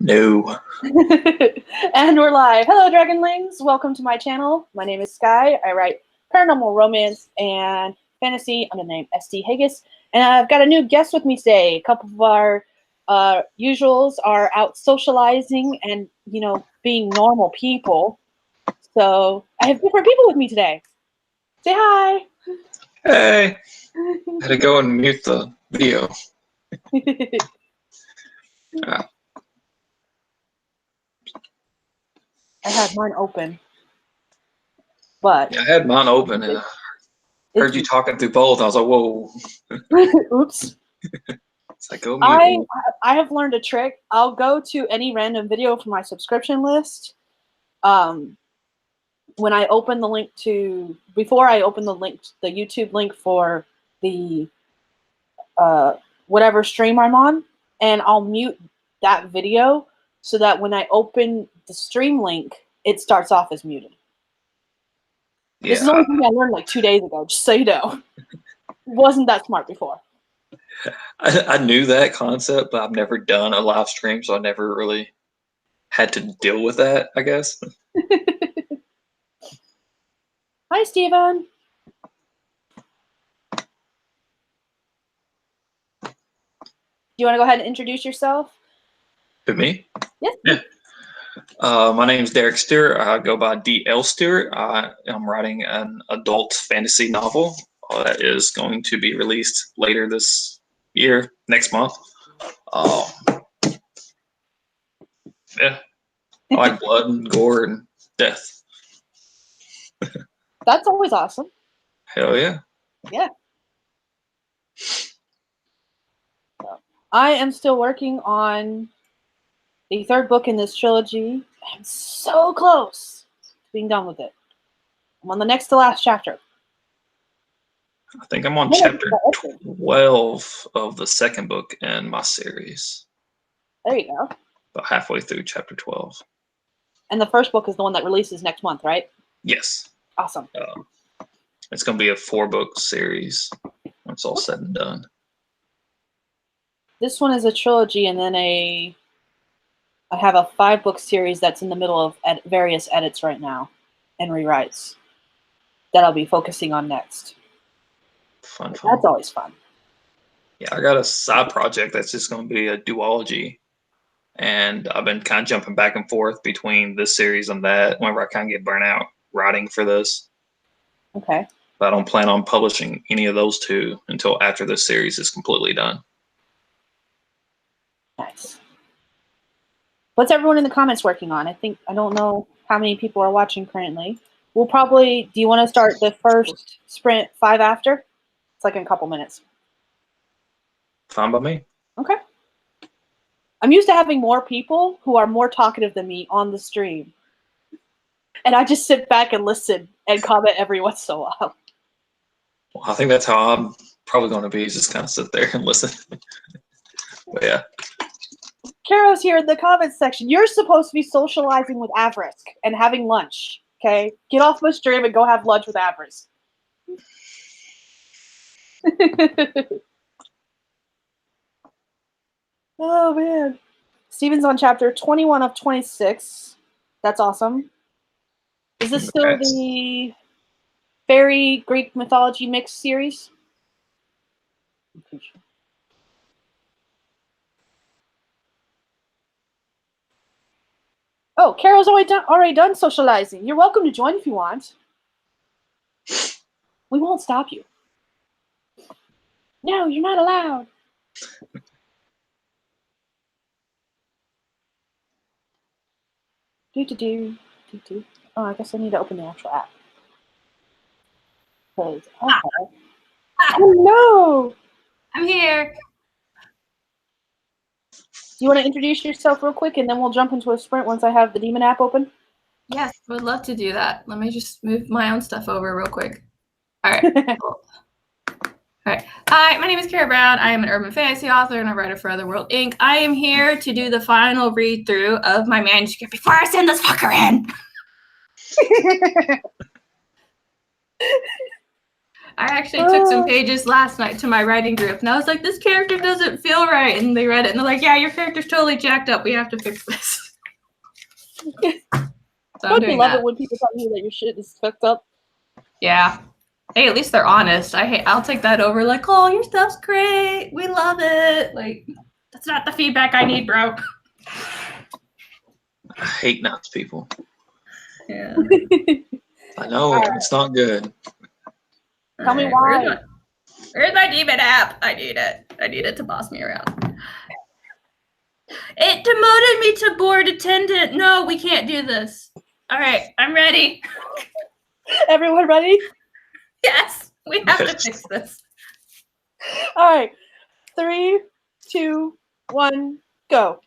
No. And we're live. Hello, Dragonlings. Welcome to my channel. My name is Skye. I write paranormal romance and fantasy under the name ST Haggis. And I've got a new guest with me today. A couple of our usuals are out socializing and, being normal people. So I have different people with me today. Say hi. Hey. Had to go and mute the video. I had mine open. But yeah, I had mine open and I heard you talking through both. I was like, whoa. Oops. It's like, go mute. I have learned a trick. I'll go to any random video from my subscription list. When I open the link before I open the YouTube link for the whatever stream I'm on, and I'll mute that video so that when I open the stream link, it starts off as muted. Yeah. This is only something I learned like 2 days ago, just so you know. Wasn't that smart before. I knew that concept, but I've never done a live stream, so I never really had to deal with that, I guess. Hi, Steven. Do you want to go ahead and introduce yourself? To me? Yes. Yeah. My name is Derek Stewart. I go by DL Stewart. I'm writing an adult fantasy novel that is going to be released later this year, next month. Yeah. I like blood and gore and death. That's always awesome. Hell yeah. Yeah. I am still working on the third book in this trilogy. I'm so close to being done with it. I'm on the next to last chapter. I think I'm on chapter 12 of the second book in my series. There you go. About halfway through chapter 12. And the first book is the one that releases next month, right? Yes. Awesome. It's going to be a 4-book series when it's all said and done. This one is a trilogy, and then I have a 5-book series that's in the middle of various edits right now and rewrites that I'll be focusing on next. Fun. That's always fun. Yeah, I got a side project that's just going to be a duology. And I've been kind of jumping back and forth between this series and that whenever I kind of get burnt out writing for this. Okay. But I don't plan on publishing any of those two until after this series is completely done. Nice. What's everyone in the comments working on? I don't know how many people are watching currently. We'll probably, do you want to start the first sprint 5 after? It's like in a couple minutes. Fine by me. Okay. I'm used to having more people who are more talkative than me on the stream. And I just sit back and listen and comment every once in a while. Well, I think that's how I'm probably going to be, is just kind of sit there and listen. But yeah. Caro's here in the comments section. You're supposed to be socializing with Avrisk and having lunch, okay? Get off my stream and go have lunch with Avrisk. Oh, man. Steven's on chapter 21 of 26. That's awesome. Is this still the fairy Greek mythology mix series? I'm pretty sure. Oh, Carol's already done socializing. You're welcome to join if you want. We won't stop you. No, you're not allowed. Do. Oh, I guess I need to open the actual app. Okay. Oh no! I'm here. Do you want to introduce yourself real quick, and then we'll jump into a sprint once I have the Demon app open? Yes, would love to do that. Let me just move my own stuff over real quick. All right. Cool. All right. Hi, my name is Kara Brown. I am an urban fantasy author and a writer for Otherworld Inc. I am here to do the final read-through of my manuscript before I send this fucker in. I actually took some pages last night to my writing group, and I was like, this character doesn't feel right. And they read it, and they're like, yeah, your character's totally jacked up. We have to fix this. So Don't you love it when people tell you that your shit is fucked up? Yeah. Hey, at least they're honest. I'll take that over. Like, oh, your stuff's great. We love it. Like, that's not the feedback I need, bro. I hate nice people. Yeah. I know it's not good. Tell me why. Where's my demon app? I need it. I need it to boss me around. It demoted me to board attendant. No, we can't do this. All right, I'm ready. Everyone ready? Yes, we have to fix this. All right. 3, 2, 1, go.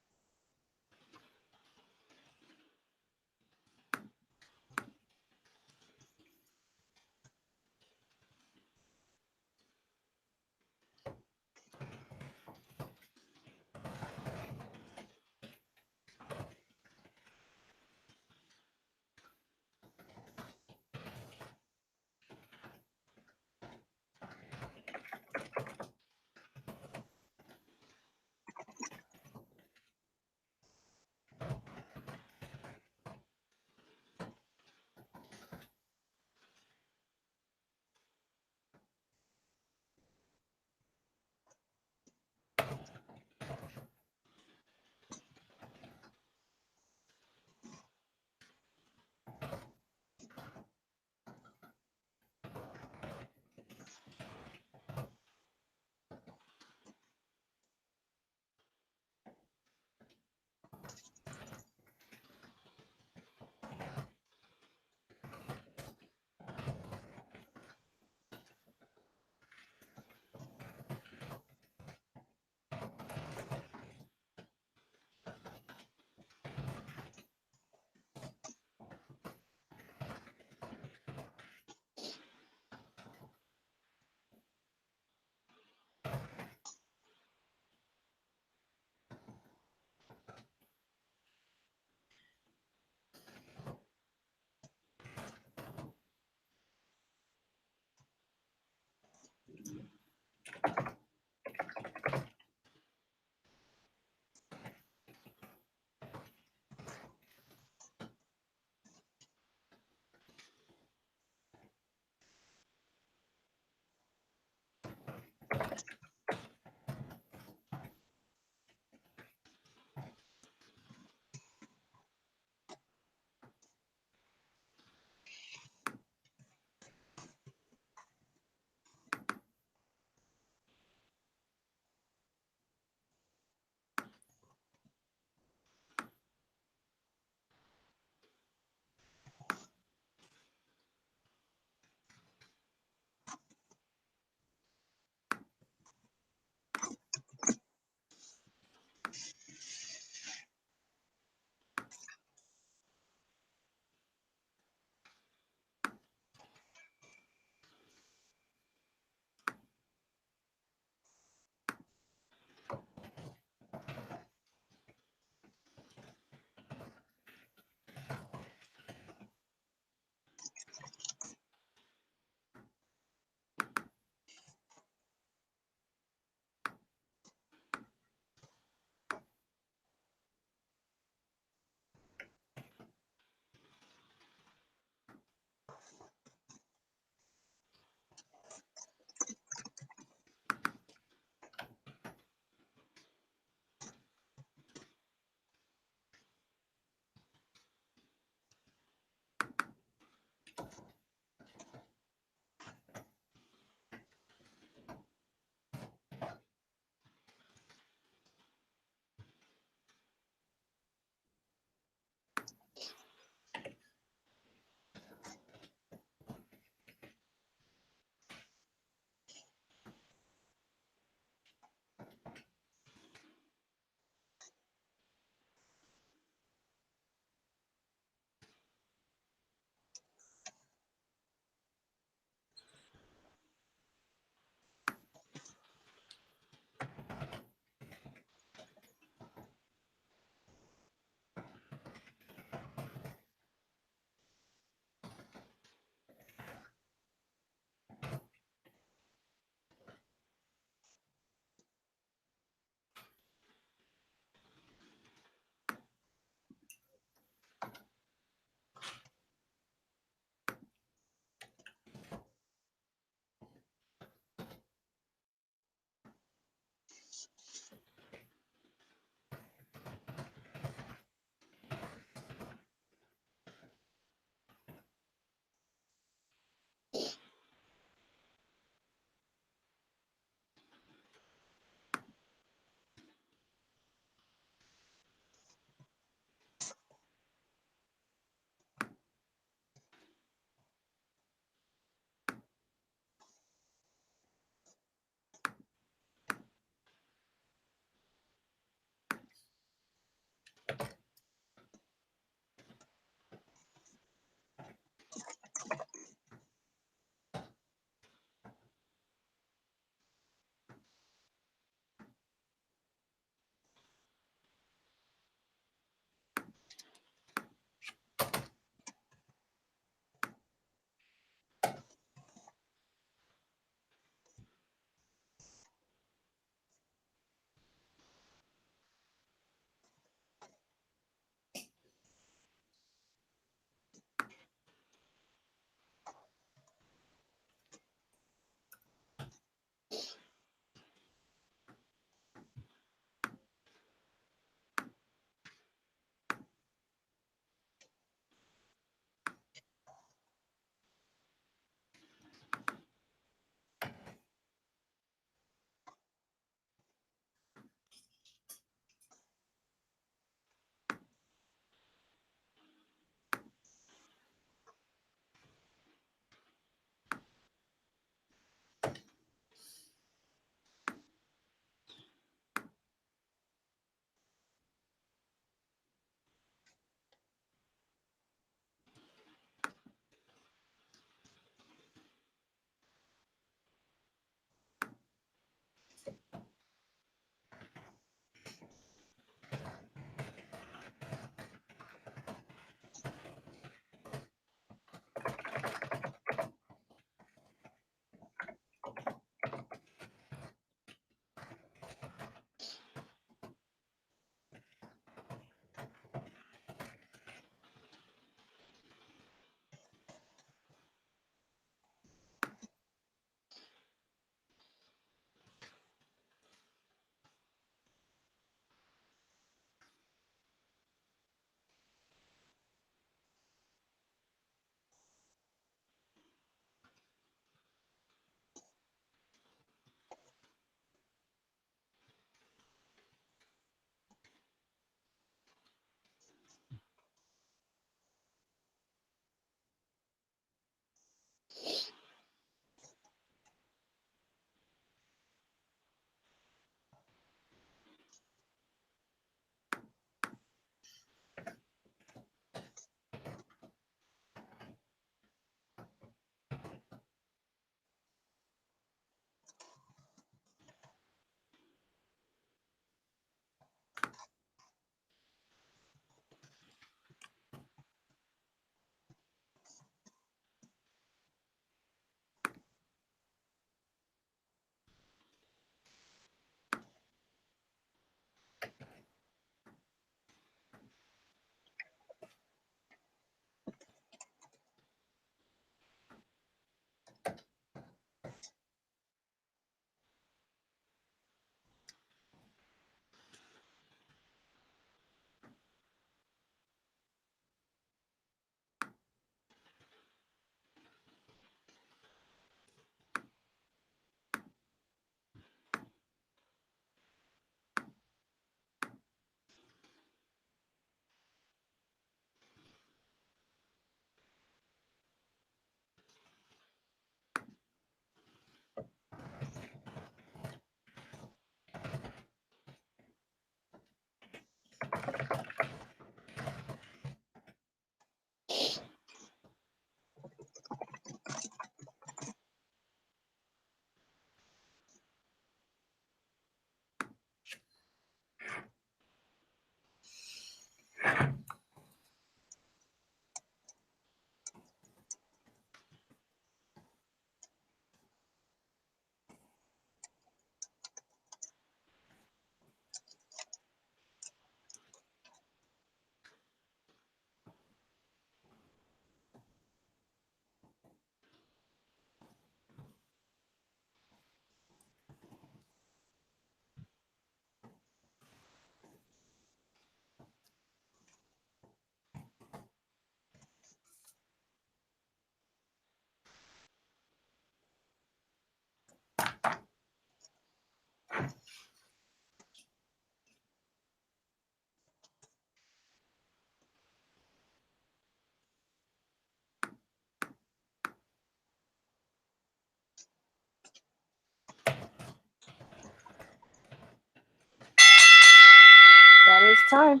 That is time.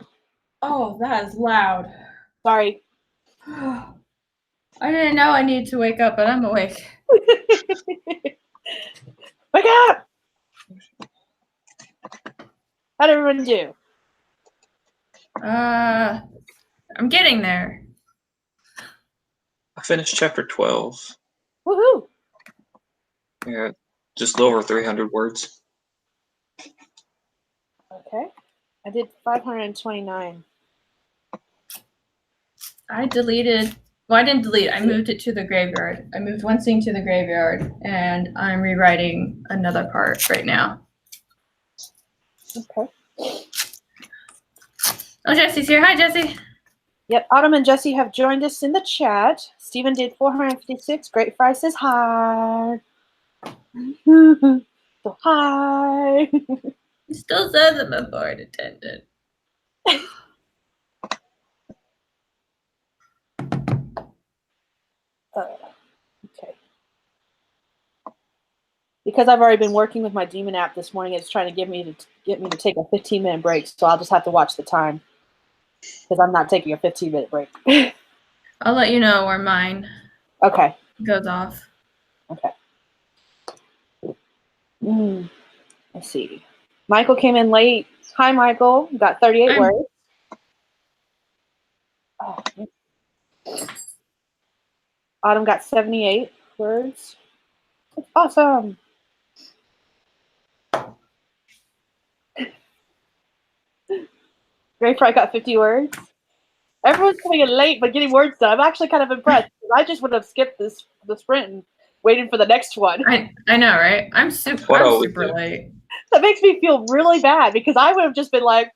Oh, that is loud. Sorry. I didn't know I needed to wake up, but I'm awake. Wake up! How'd everyone do? I'm getting there. I finished chapter 12. Woohoo! Yeah, just over 300 words. Okay. I did 529. I deleted. Well, I didn't delete. I moved it to the graveyard. I moved one scene to the graveyard, and I'm rewriting another part right now. Okay. Oh, Jesse's here. Hi, Jesse. Yep, Autumn and Jesse have joined us in the chat. Stephen did 456. Great Fry says hi. So hi. He still says I'm a board attendant. Okay. Because I've already been working with my Demon app this morning, it's trying to get me to take a 15-minute break, so I'll just have to watch the time because I'm not taking a 15-minute break. I'll let you know where mine Okay. goes off. Okay. Let's see. Michael came in late. Hi, Michael. Got 38 words. Oh. Autumn got 78 words. That's awesome. Great Fry got 50 words. Everyone's coming in late but getting words done. I'm actually kind of impressed. I just would have skipped the sprint and waited for the next one. I know, right? I'm super late. That makes me feel really bad because I would have just been like,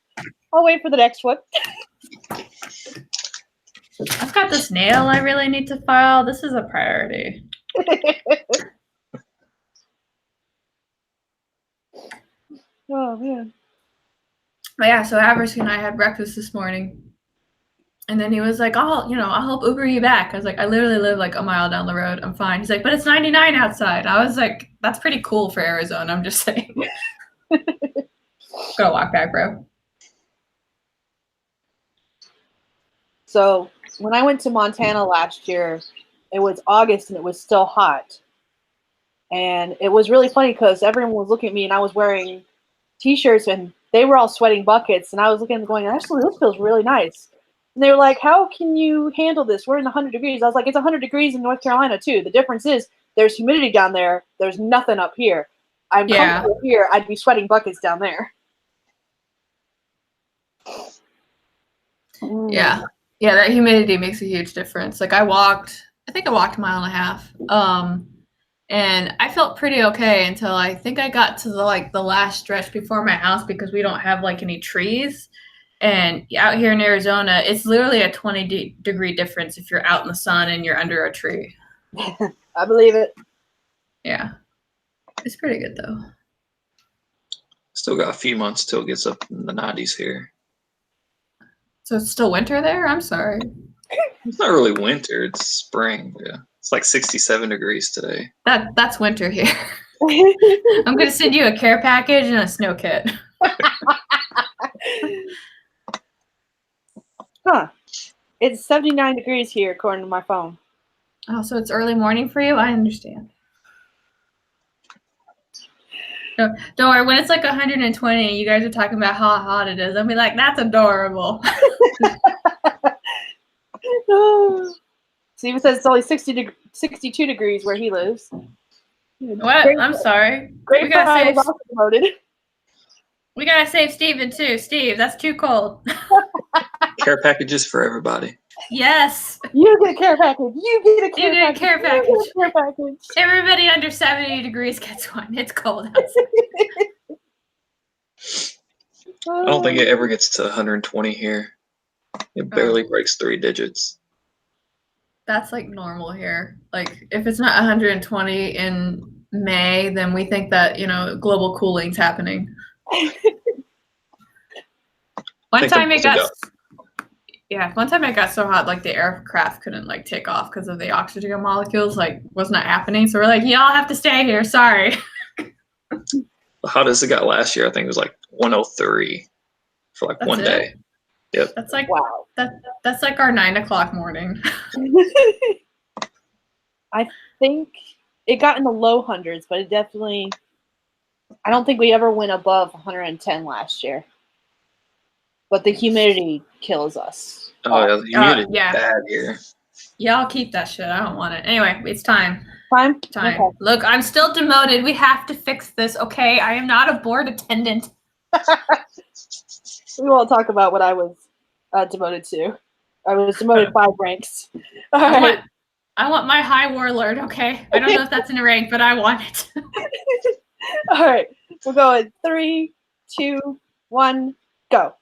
I'll wait for the next one. I've got this nail I really need to file. This is a priority. Oh, man. But yeah, so Averick and I had breakfast this morning. And then he was like, I'll help Uber you back. I was like, I literally live like a mile down the road. I'm fine. He's like, but it's 99 outside. I was like, that's pretty cool for Arizona. I'm just saying. Gotta walk back, bro. So when I went to Montana last year, it was August and it was still hot. And it was really funny because everyone was looking at me and I was wearing t-shirts and they were all sweating buckets. And I was looking at them going, actually, this feels really nice. And they were like, how can you handle this? We're in 100 degrees. I was like, it's 100 degrees in North Carolina, too. The difference is there's humidity down there. There's nothing up here. I'm comfortable here. I'd be sweating buckets down there. Yeah. Yeah, that humidity makes a huge difference. Like I think I walked a mile and a half. And I felt pretty okay until I think I got to the last stretch before my house because we don't have like any trees. And out here in Arizona, it's literally a 20-degree difference if you're out in the sun and you're under a tree. I believe it. Yeah. It's pretty good, though. Still got a few months till it gets up in the 90s here. So it's still winter there? I'm sorry. It's not really winter. It's spring. Yeah. It's like 67 degrees today. That's winter here. I'm going to send you a care package and a snow kit. Huh. It's 79 degrees here, according to my phone. Oh, so it's early morning for you? I understand. No, don't worry. When it's like 120, you guys are talking about how hot it is. I'll be like, that's adorable. Steven says it's only 62 degrees where he lives. What? I'm sorry. We gotta save Steven too. Steve, that's too cold. Care packages for everybody. Yes. You get a care package. You get a care package. Care package. You get a care package. Everybody under 70 degrees gets one. It's cold outside. I don't think it ever gets to 120 here. It barely breaks 3 digits. That's like normal here. Like if it's not 120 in May, then we think that, global cooling's happening. One time it got so hot, like the aircraft couldn't like take off because of the oxygen molecules, like was not happening. So we're like, y'all have to stay here. Sorry. The hottest it got last year, I think it was like 103 for like That's one it? day. Yep. That's like Wow. that's like our 9 o'clock morning. I think it got in the low hundreds, but it definitely, I don't think we ever went above 110 last year. But the humidity kills us. Oh yeah, the humidity is yeah. bad here. Y'all keep that shit. I don't want it. Anyway, it's time. Time? Time. Okay. Look, I'm still demoted. We have to fix this, okay? I am not a board attendant. We won't talk about what I was demoted to. I was demoted 5 ranks. All right. I want my high warlord, okay? I don't know if that's in a rank, but I want it. All right. We'll go in 3, 2, 1, go.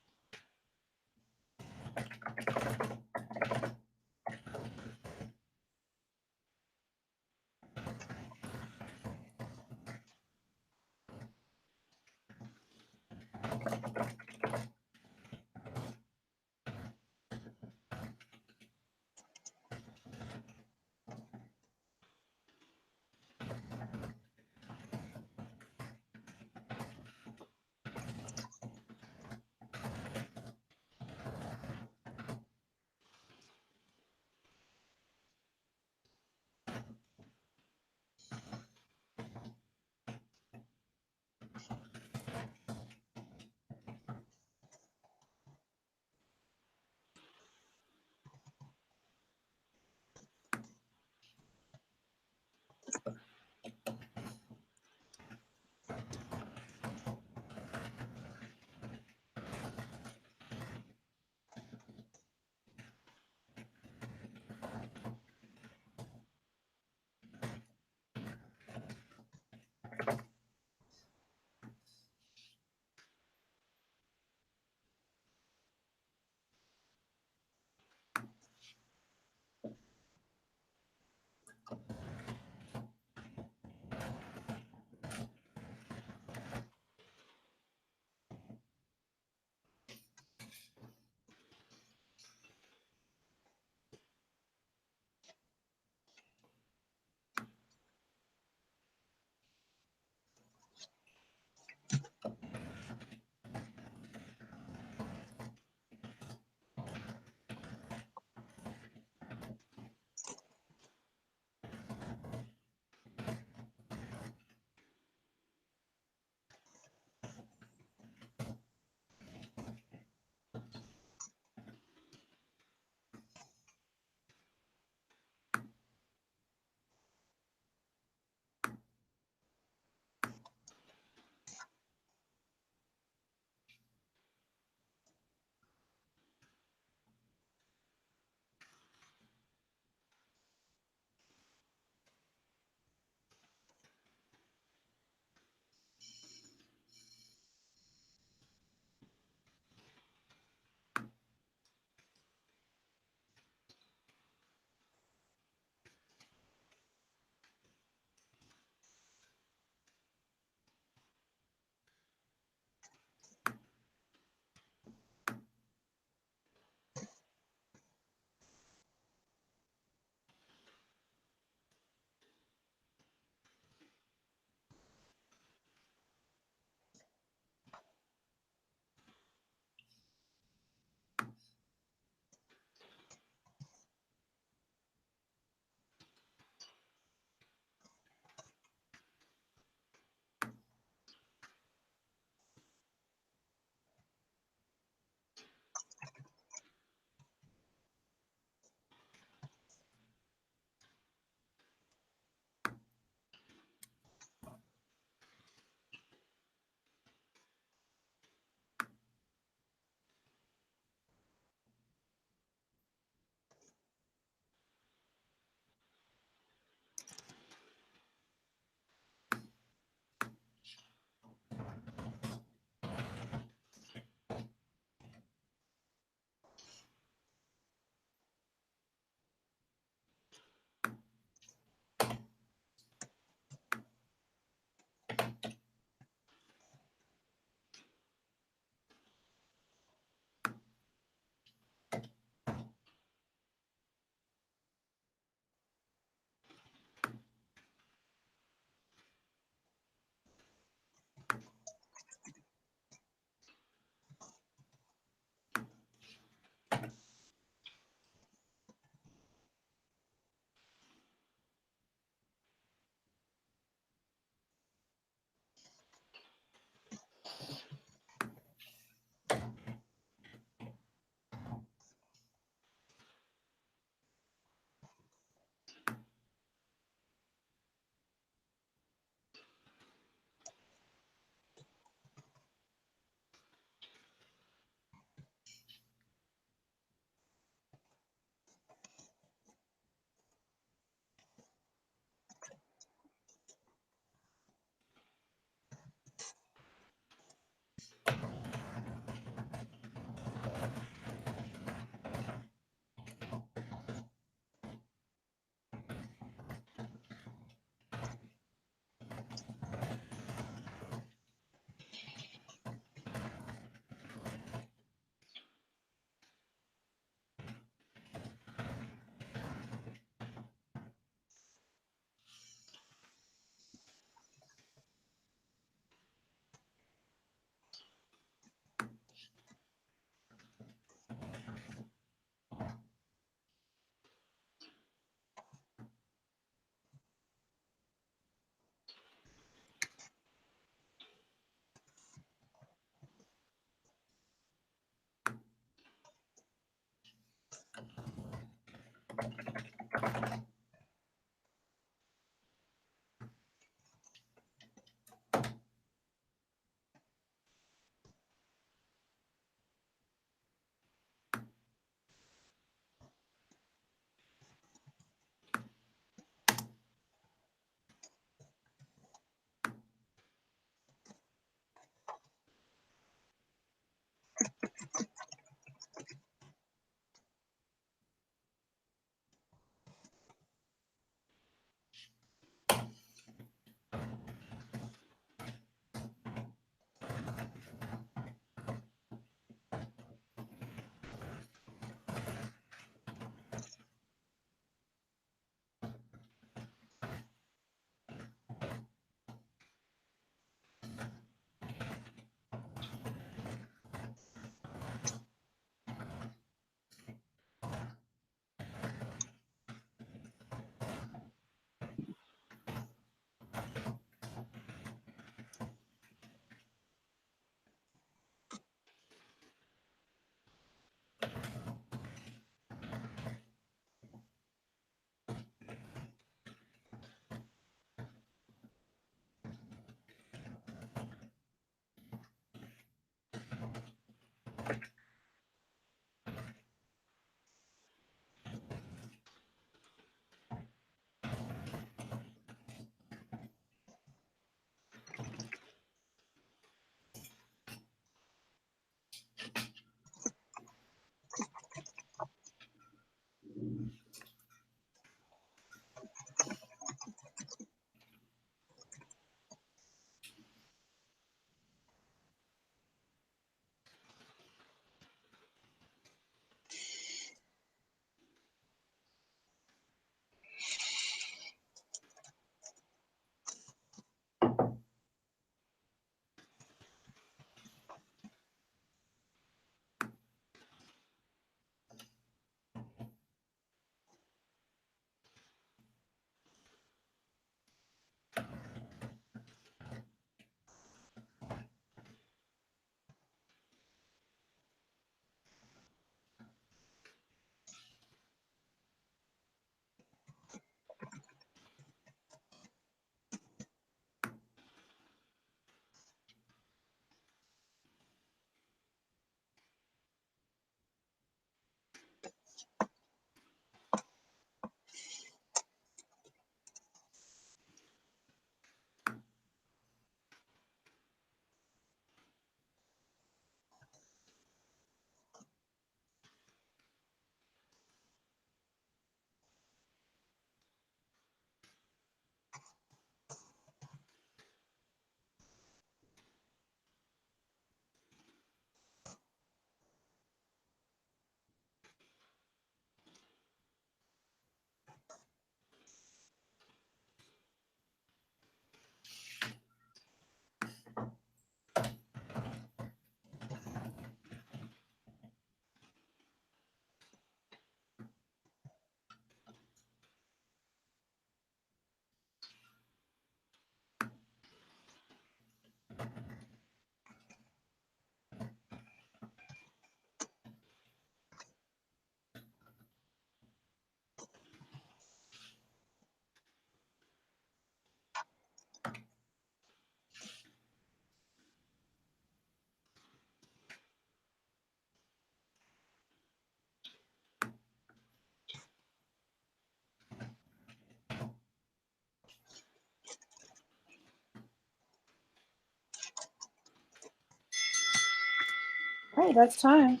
Hey, that's time.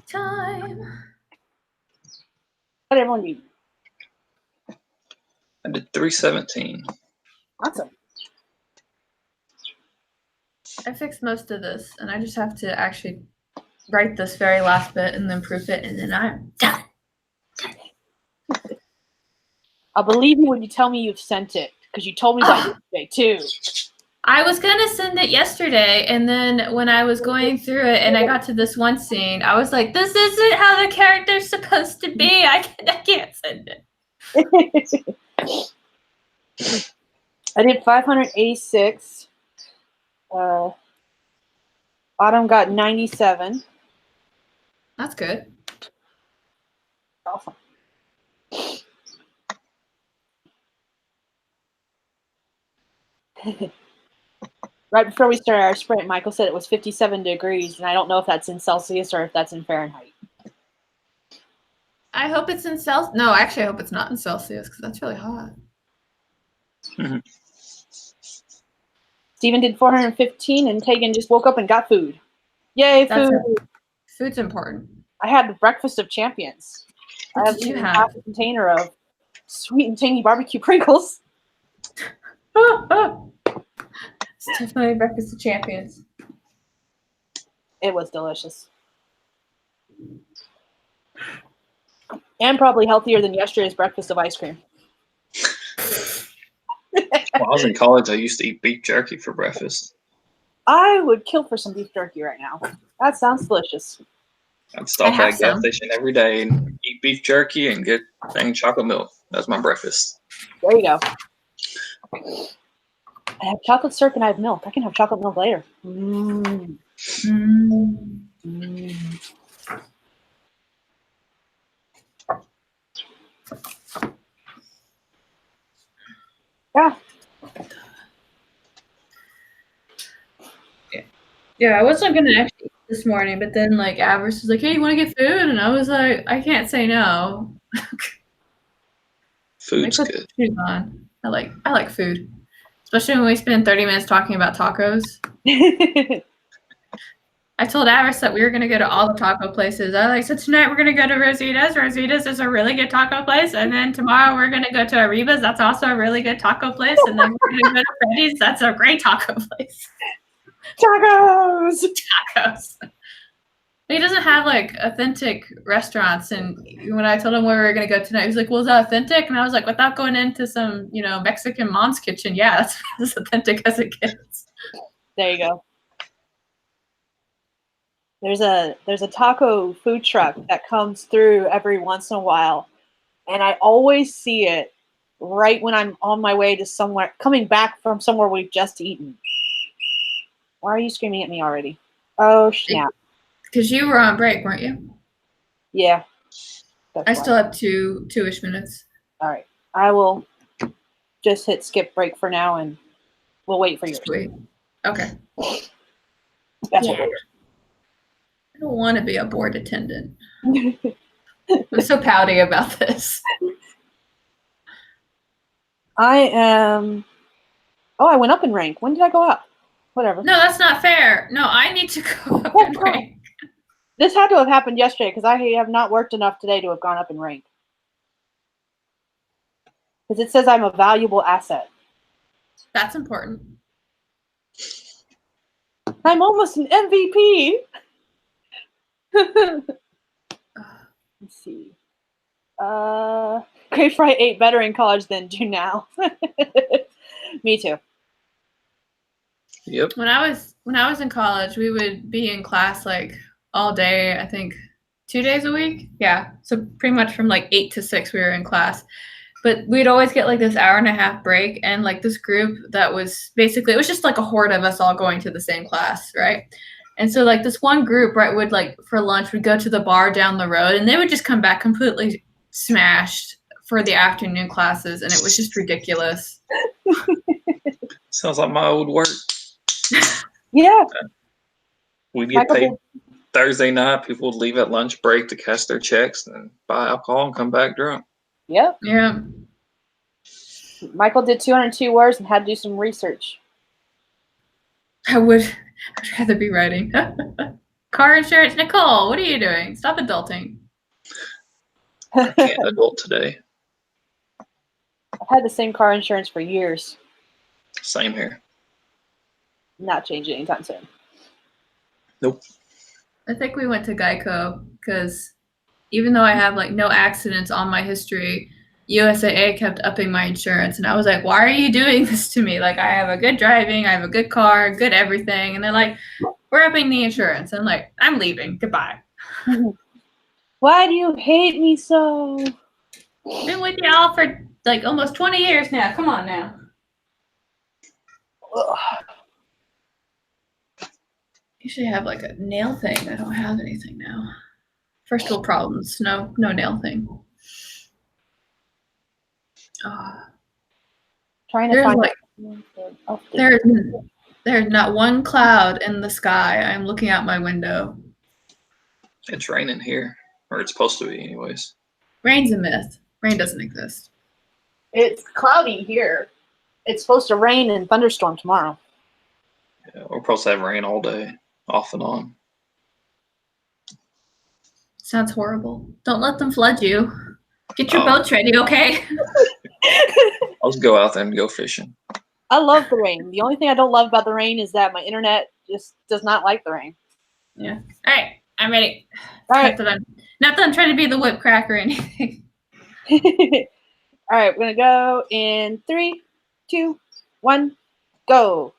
Time. What did everyone do? I did 317. Awesome. I fixed most of this, and I just have to actually write this very last bit and then proof it, and then I'm done. I'll believe you when you tell me you've sent it, because you told me that yesterday too. I was gonna send it yesterday, and then when I was going through it and I got to this one scene, I was like, "This isn't how the character's supposed to be. I can't send it." I did 586. Autumn got 97. That's good. Awesome. Right before we started our sprint, Michael said it was 57 degrees, and I don't know if that's in Celsius or if that's in Fahrenheit. I hope it's in Celsius. No, actually, I hope it's not in Celsius because that's really hot. Mm-hmm. Steven did 415, and Taegan just woke up and got food. Yay, food! Food's important. I had breakfast of champions. What I did you eaten have? half a container of sweet and tangy barbecue Pringles. It's definitely breakfast of champions. It was delicious. And probably healthier than yesterday's breakfast of ice cream. When I was in college, I used to eat beef jerky for breakfast. I would kill for some beef jerky right now. That sounds delicious. I'd stop at a gas station every day and eat beef jerky and get dang chocolate milk. That's my breakfast. There you go. I have chocolate syrup and I have milk. I can have chocolate milk later. Mm. Mm. Mm. Yeah. Yeah, I wasn't going to actually this morning, but then like Avarice was like, "Hey, you want to get food?" And I was like, "I can't say no." Food's Put good. food on. I like food, especially when we spend 30 minutes talking about tacos. I told Avarice that we were gonna go to all the taco places. I like, so tonight we're gonna go to Rosita's. Rosita's is a really good taco place, and then tomorrow we're gonna go to Arriba's. That's also a really good taco place, and then we're gonna go to Freddy's. That's a great taco place. Tacos! Tacos. He doesn't have like authentic restaurants, and when I told him where we were gonna go tonight, he was like, "Well, is that authentic?" And I was like, "Without going into some, Mexican mom's kitchen, yeah, that's as authentic as it gets." There you go. There's a taco food truck that comes through every once in a while, and I always see it right when I'm on my way to somewhere, coming back from somewhere we've just eaten. Why are you screaming at me already? Oh, snap. Because you were on break, weren't you? Yeah. I still have two-ish minutes. All right. I will just hit skip break for now, and we'll wait for yours. Wait. Okay. That's what I don't want to be a board attendant. I'm so pouty about this. I am. Oh, I went up in rank. When did I go up? Whatever. No, that's not fair. No, I need to go up in rank. This had to have happened yesterday because I have not worked enough today to have gone up in rank. Because it says I'm a valuable asset. That's important. I'm almost an MVP. Let's see. Grapefruit ate better in college than do now. Me too. Yep. When I was in college, we would be in class like all day, I think 2 days a week. Yeah. So pretty much from like 8 to 6 we were in class. But we'd always get like this hour-and-a-half break, and like this group that was basically, it was just like a horde of us all going to the same class, right? And so like this one group, right, would like for lunch would go to the bar down the road, and they would just come back completely smashed for the afternoon classes, and it was just ridiculous. Sounds like my old work. Yeah. We'd get paid Thursday night. People would leave at lunch break to cash their checks and buy alcohol and come back drunk. Yep. Yeah. Michael did 202 words and had to do some research. I'd rather be writing. Car insurance. Nichole, what are you doing? Stop adulting. I can't adult today. I've had the same car insurance for years. Same here. Not changing anytime soon. Nope. I think we went to Geico because even though I have like no accidents on my history, USAA kept upping my insurance, and I was like, "Why are you doing this to me? Like, I have a good driving, I have a good car, good everything," and they're like, "We're upping the insurance." I'm like, "I'm leaving. Goodbye." Why do you hate me so? Been with y'all for like almost 20 years now. Come on now. Ugh. Usually have like a nail thing. I don't have anything now. First world problems. No nail thing. Trying to find there's not one cloud in the sky. I'm looking out my window. It's raining here, or it's supposed to be anyways. Rain's a myth. Rain doesn't exist. It's cloudy here. It's supposed to rain and thunderstorm tomorrow. Yeah, we're supposed to have rain all day, off and on. Sounds horrible. Don't let them flood you. Get your boats ready, okay? I'll just go out there and go fishing. I love the rain. The only thing I don't love about the rain is that my internet just does not like the rain. Yeah. All right. I'm ready. All right. Not that I'm trying to be the whip crack or anything. All right. We're going to go in 3, 2, 1, go.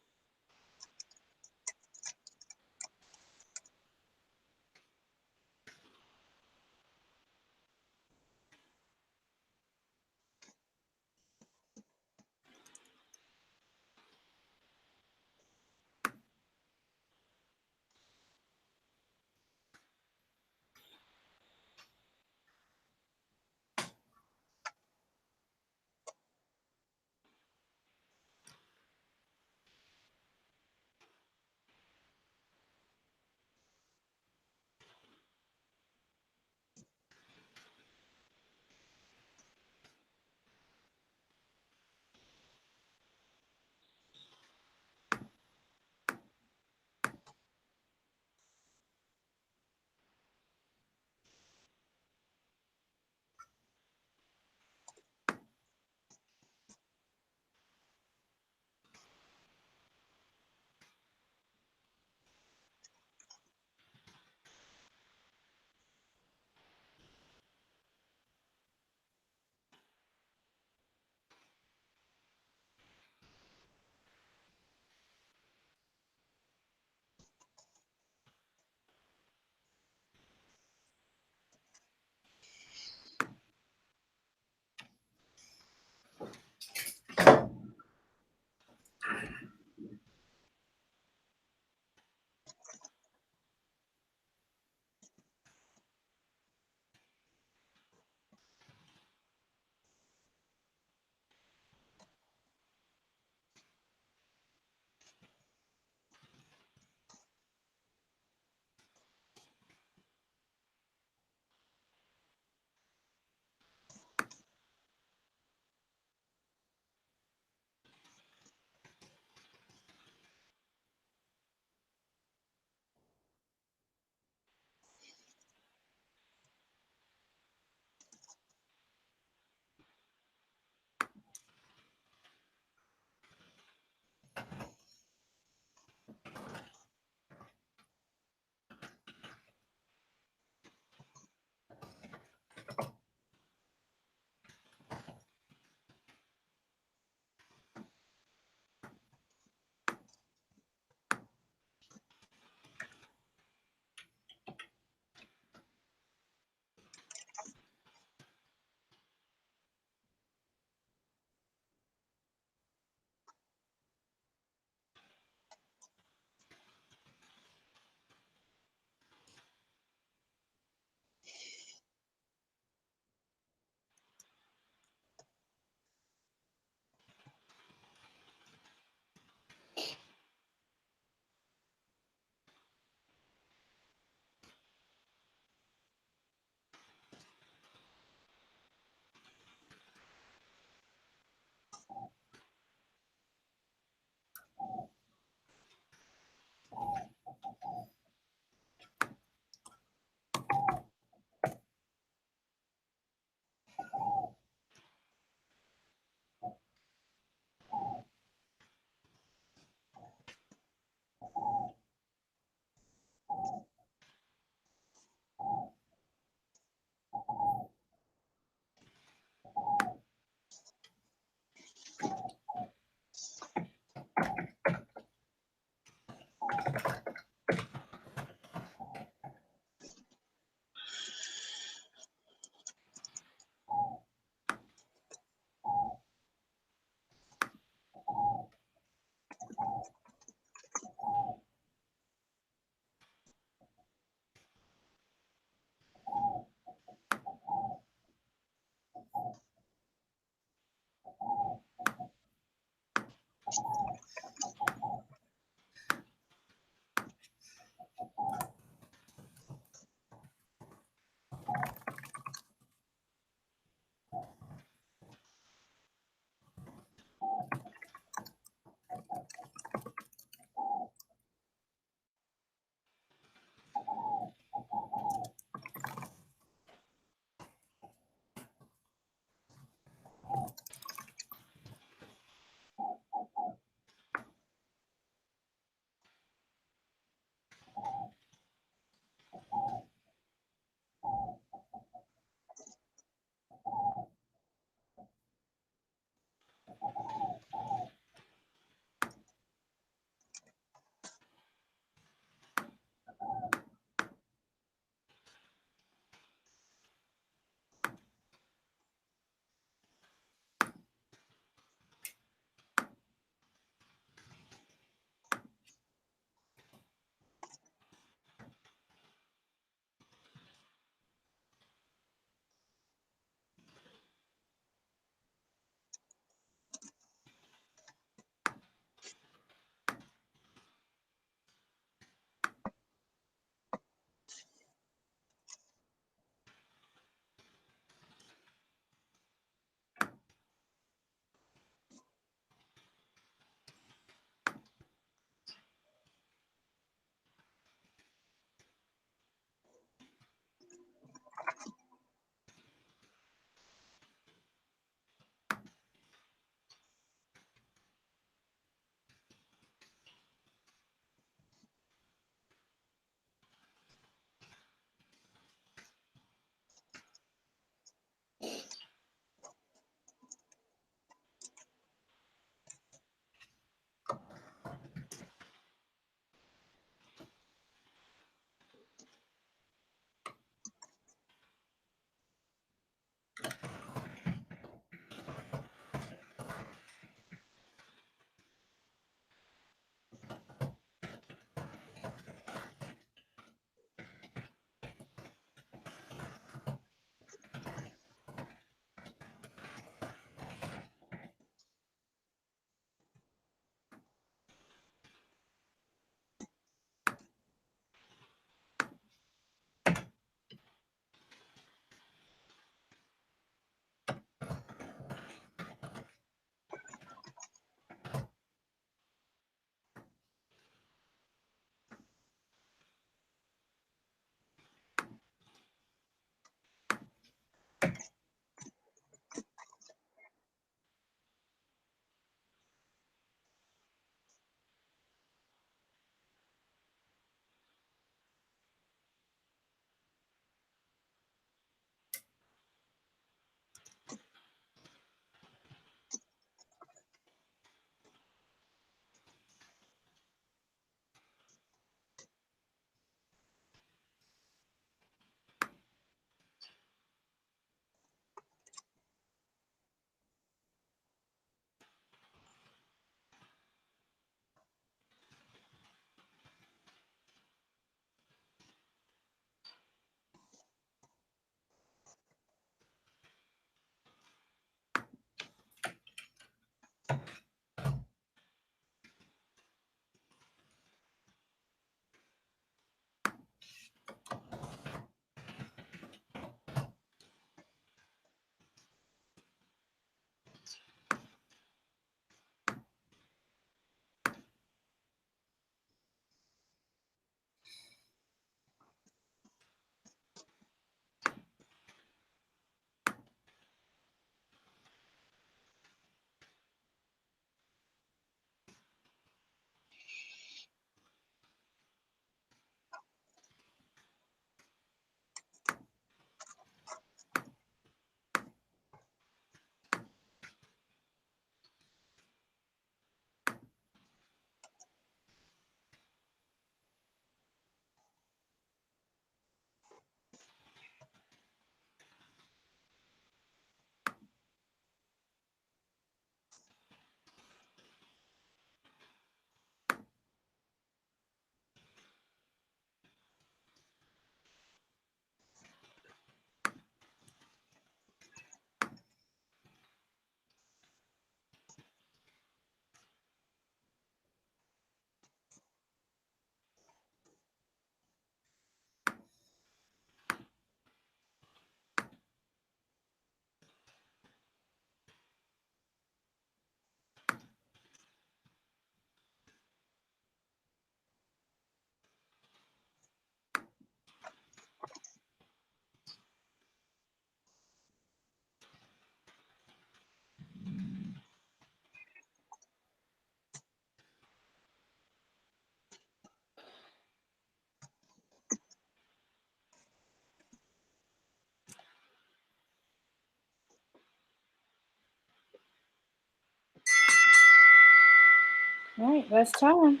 All right, last time.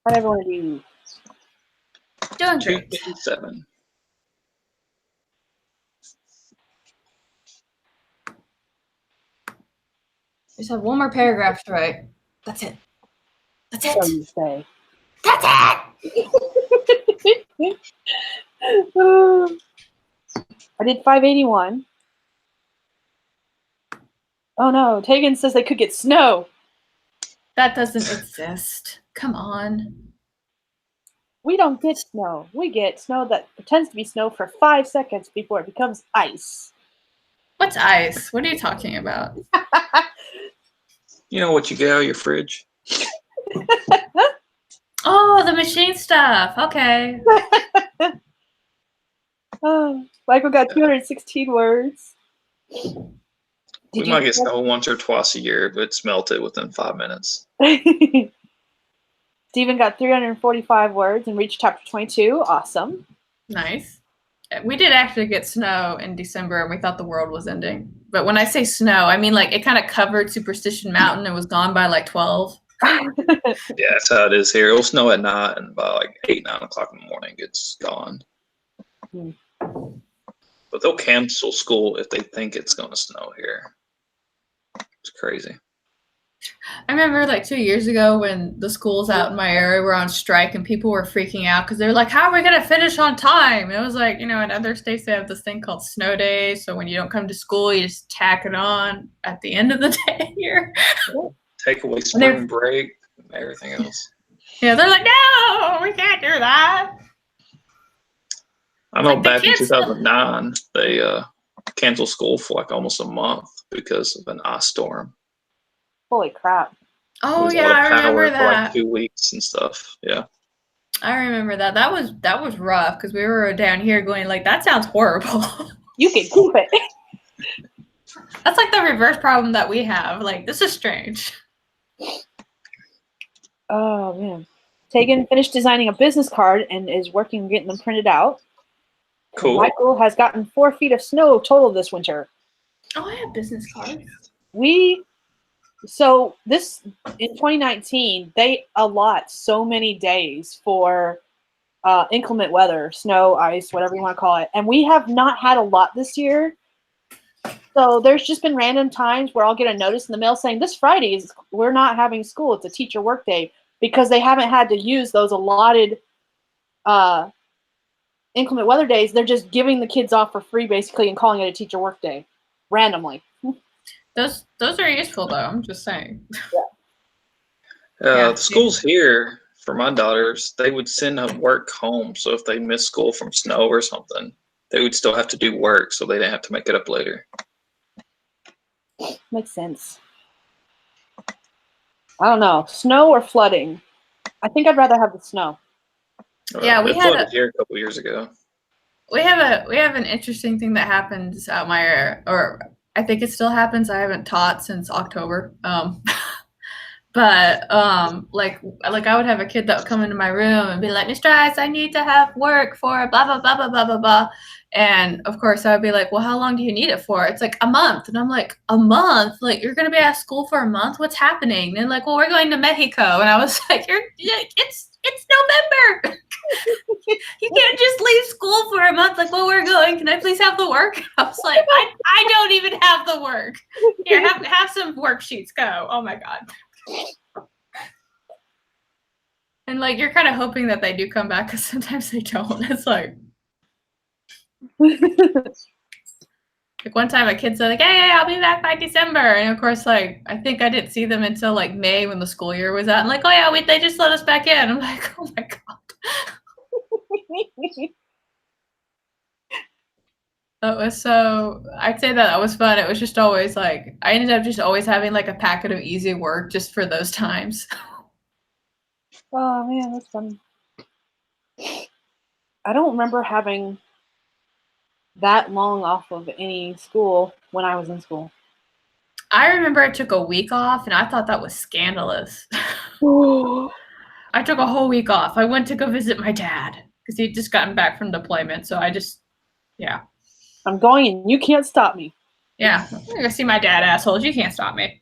How'd everyone do? Doing great. 257. Just have one more paragraph to write. That's it. That's it. So you say. That's it. I did 581. Oh no, Taegan says they could get snow. That doesn't exist. Come on. We don't get snow. We get snow that pretends to be snow for 5 seconds before it becomes ice. What's ice? What are you talking about? You know what you get out of your fridge? Oh, the machine stuff. Okay. Oh, Michael got 216 words. We might get snow once or twice a year, but it's melted within 5 minutes. Stephen got 345 words and reached chapter 22. Awesome. Nice. We did actually get snow in December, and we thought the world was ending. But when I say snow, I mean like it kind of covered Superstition Mountain and was gone by like 12. Yeah, that's how it is here. It'll snow at night, and by like 8, 9 o'clock in the morning, it's gone. But they'll cancel school if they think it's going to snow here. It's crazy. I remember like 2 years ago when the schools out in my area were on strike and people were freaking out because they were like, how are we going to finish on time? And it was like, in other states they have this thing called snow days. So when you don't come to school, you just tack it on at the end of the day here. Take away spring break and everything else. Yeah, they're like, no, we can't do that. I know like back in 2009, they canceled school for like almost a month because of an ice storm. Holy crap. Oh yeah, I remember that. For like 2 weeks and stuff. Yeah. I remember that. That was rough because we were down here going like, that sounds horrible. You can keep it. That's like the reverse problem that we have. Like, this is strange. Oh man. Taegan finished designing a business card and is working on getting them printed out. Cool. Michael has gotten 4 feet of snow total this winter. Oh, I have business cards. So this in 2019, they allot so many days for inclement weather, snow, ice, whatever you want to call it. And we have not had a lot this year. So there's just been random times where I'll get a notice in the mail saying this Friday we're not having school. It's a teacher work day because they haven't had to use those allotted inclement weather days. They're just giving the kids off for free basically and calling it a teacher work day randomly. Those are useful though. I'm just saying. The schools here for my daughters, they would send work home. So if they miss school from snow or something, they would still have to do work, so they didn't have to make it up later. Makes sense. I don't know, snow or flooding. I think I'd rather have the snow. Yeah, we had here a couple years ago. We have an interesting thing that happens out my area, or I think it still happens. I haven't taught since October. But like I would have a kid that would come into my room and be like, Miss Rice, I need to have work for blah, blah, blah, blah, blah, blah, blah. And of course I would be like, well, how long do you need it for? It's like a month. And I'm like, a month? Like, you're going to be at school for a month? What's happening? And they're like, well, we're going to Mexico. And I was like, it's November. You can't just leave school for a month. Like, well, we're going. Can I please have the work? I was like, I don't even have the work. Here, have some worksheets. Go. Oh my God. And like, you're kind of hoping that they do come back because sometimes they don't. It's like one time a kid said like, hey, I'll be back by December. And of course, like, I think I didn't see them until like May when the school year was out. And like, oh yeah, they just let us back in. I'm like, oh my God. I'd say that was fun. It was just always like, I ended up just always having like a packet of easy work just for those times. Oh man, that's funny. I don't remember having that long off of any school when I was in school. I remember I took a week off and I thought that was scandalous. I took a whole week off. I went to go visit my dad because he'd just gotten back from deployment. So I just, yeah. I'm going and you can't stop me. Yeah, you're gonna see my dad, assholes. You can't stop me.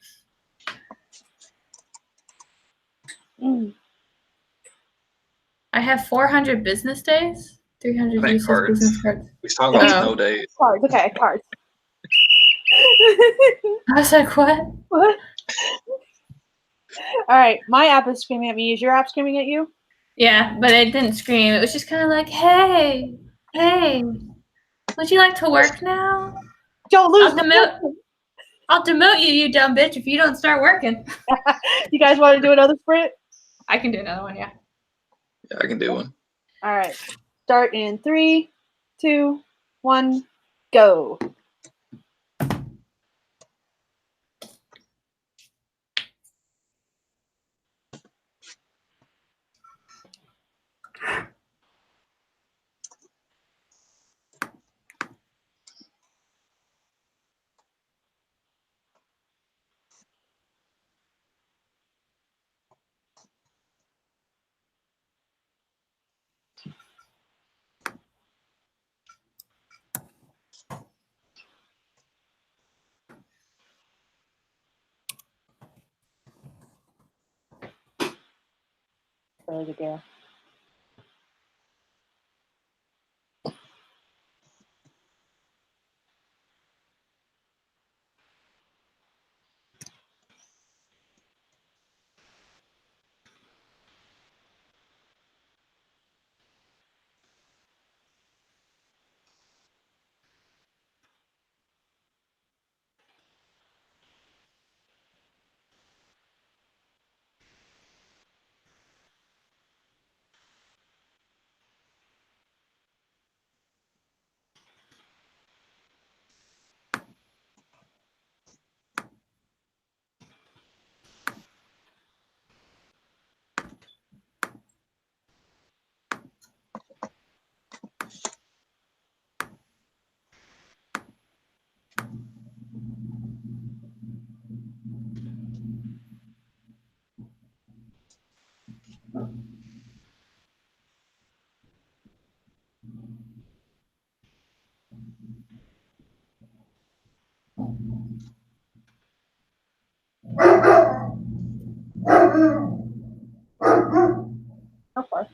I have 400 business days, 300 I think useless cards. business cards. We talking about Oh. snow days. Cards, okay, cards. I was like, what? What? All right, my app is screaming at me. Is your app screaming at you? Yeah, but it didn't scream. It was just kind of like, hey, would you like to work now? Don't lose I'll demote you, you dumb bitch, if you don't start working. You guys want to do another sprint? I can do another one, yeah. Yeah, I can do one. All right. Start in 3, 2, 1, go. Really good girl. How far?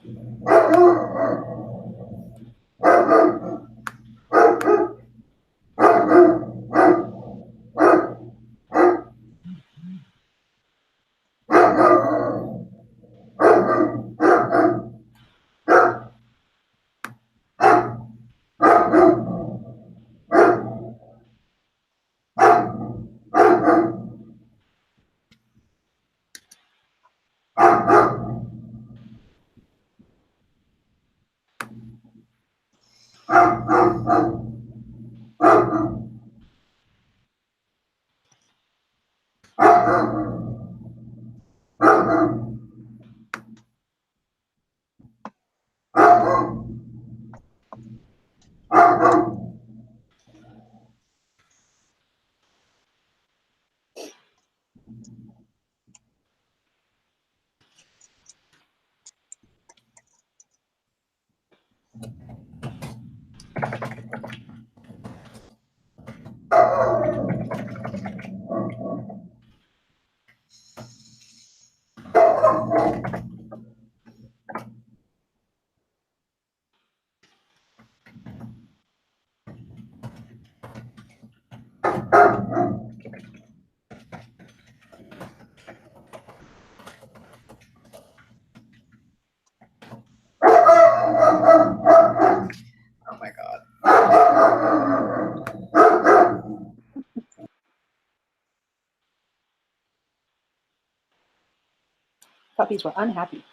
Oh my god. Puppies were unhappy.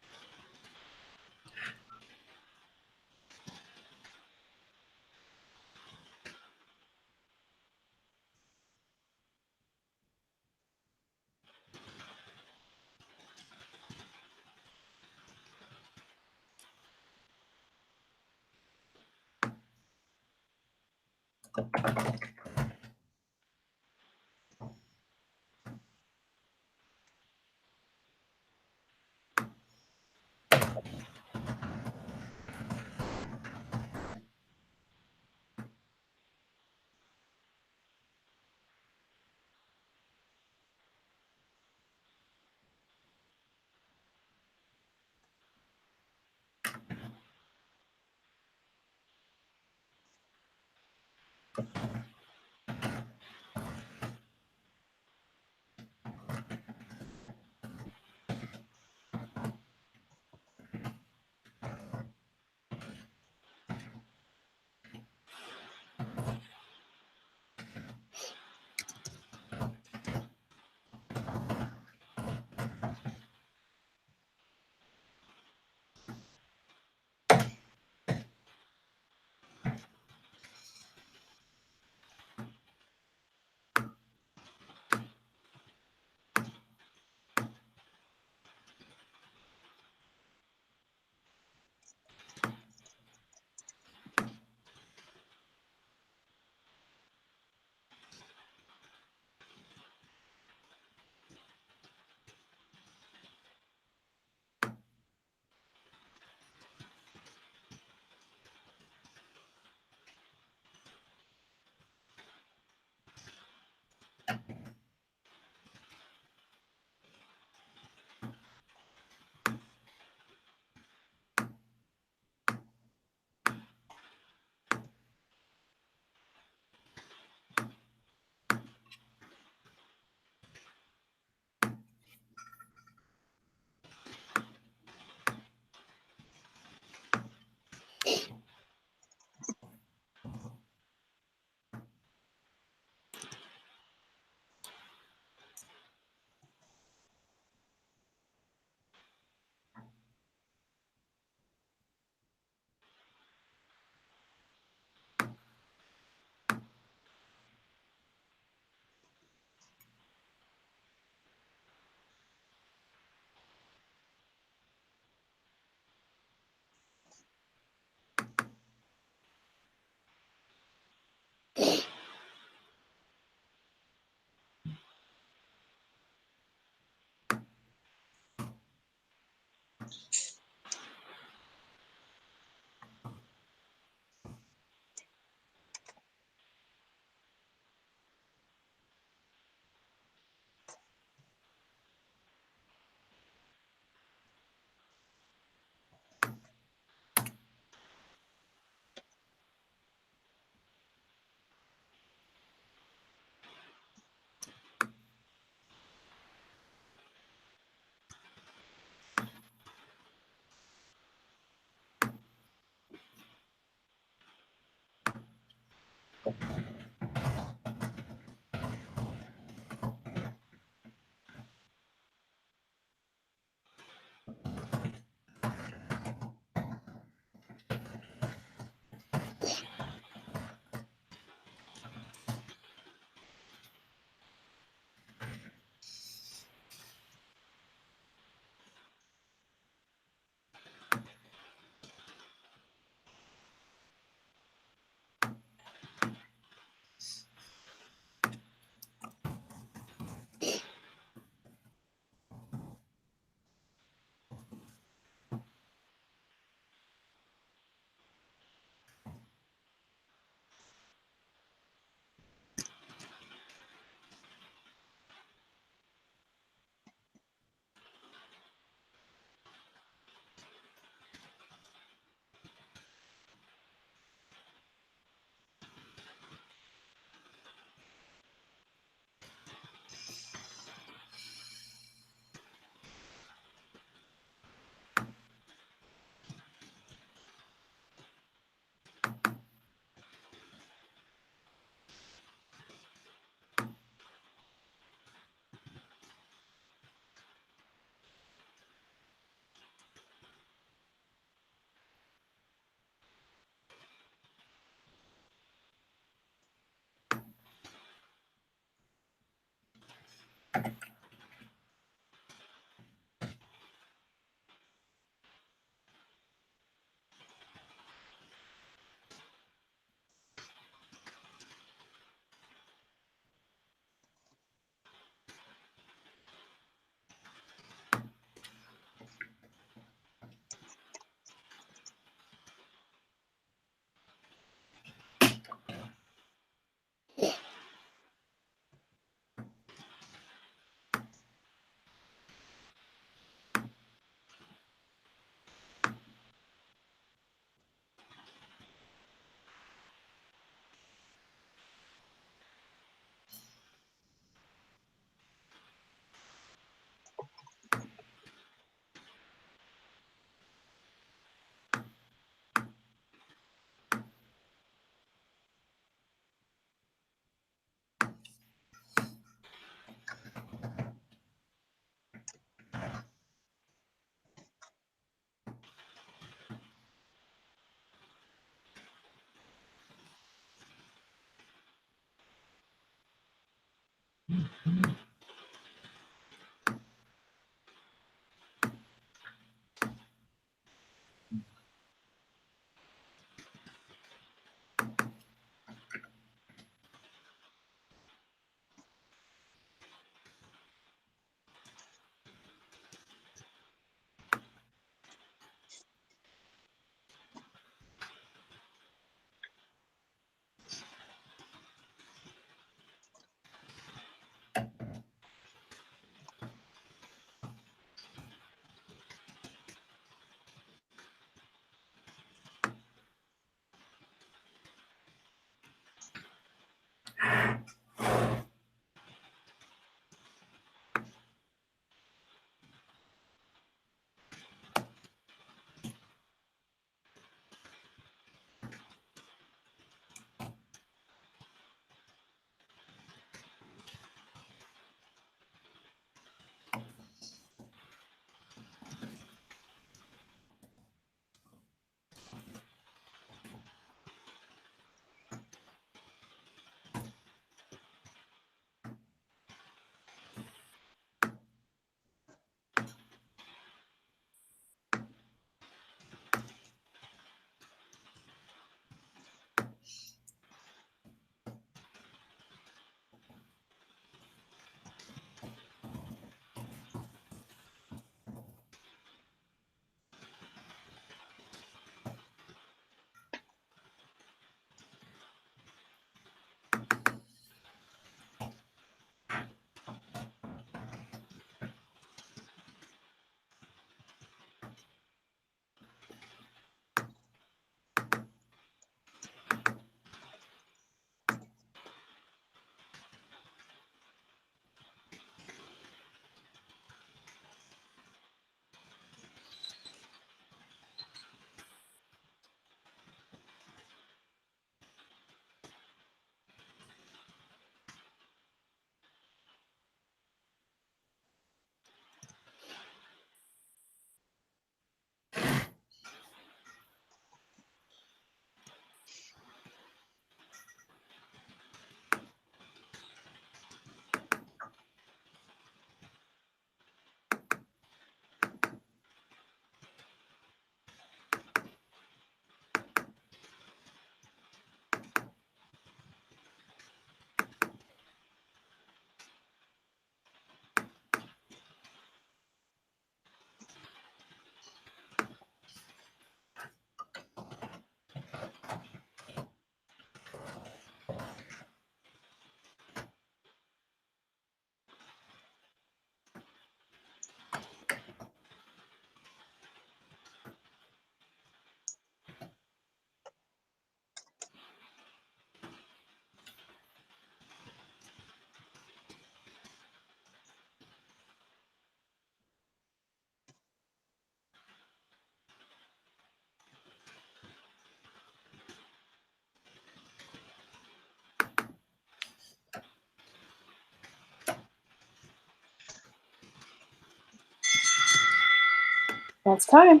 That's time.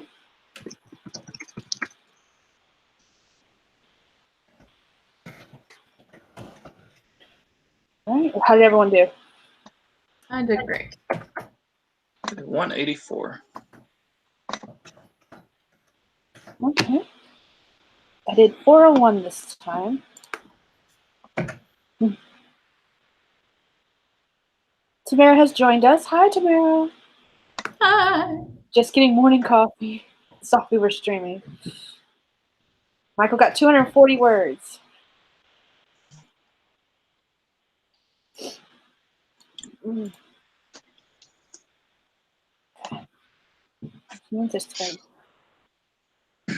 All right. How did everyone do? I did great. 184. Okay. I did 401 this time. Tamara has joined us. Hi, Tamara. Hi. Just getting morning coffee. Thought we were streaming. Michael got 240 words. Hands are sweaty. I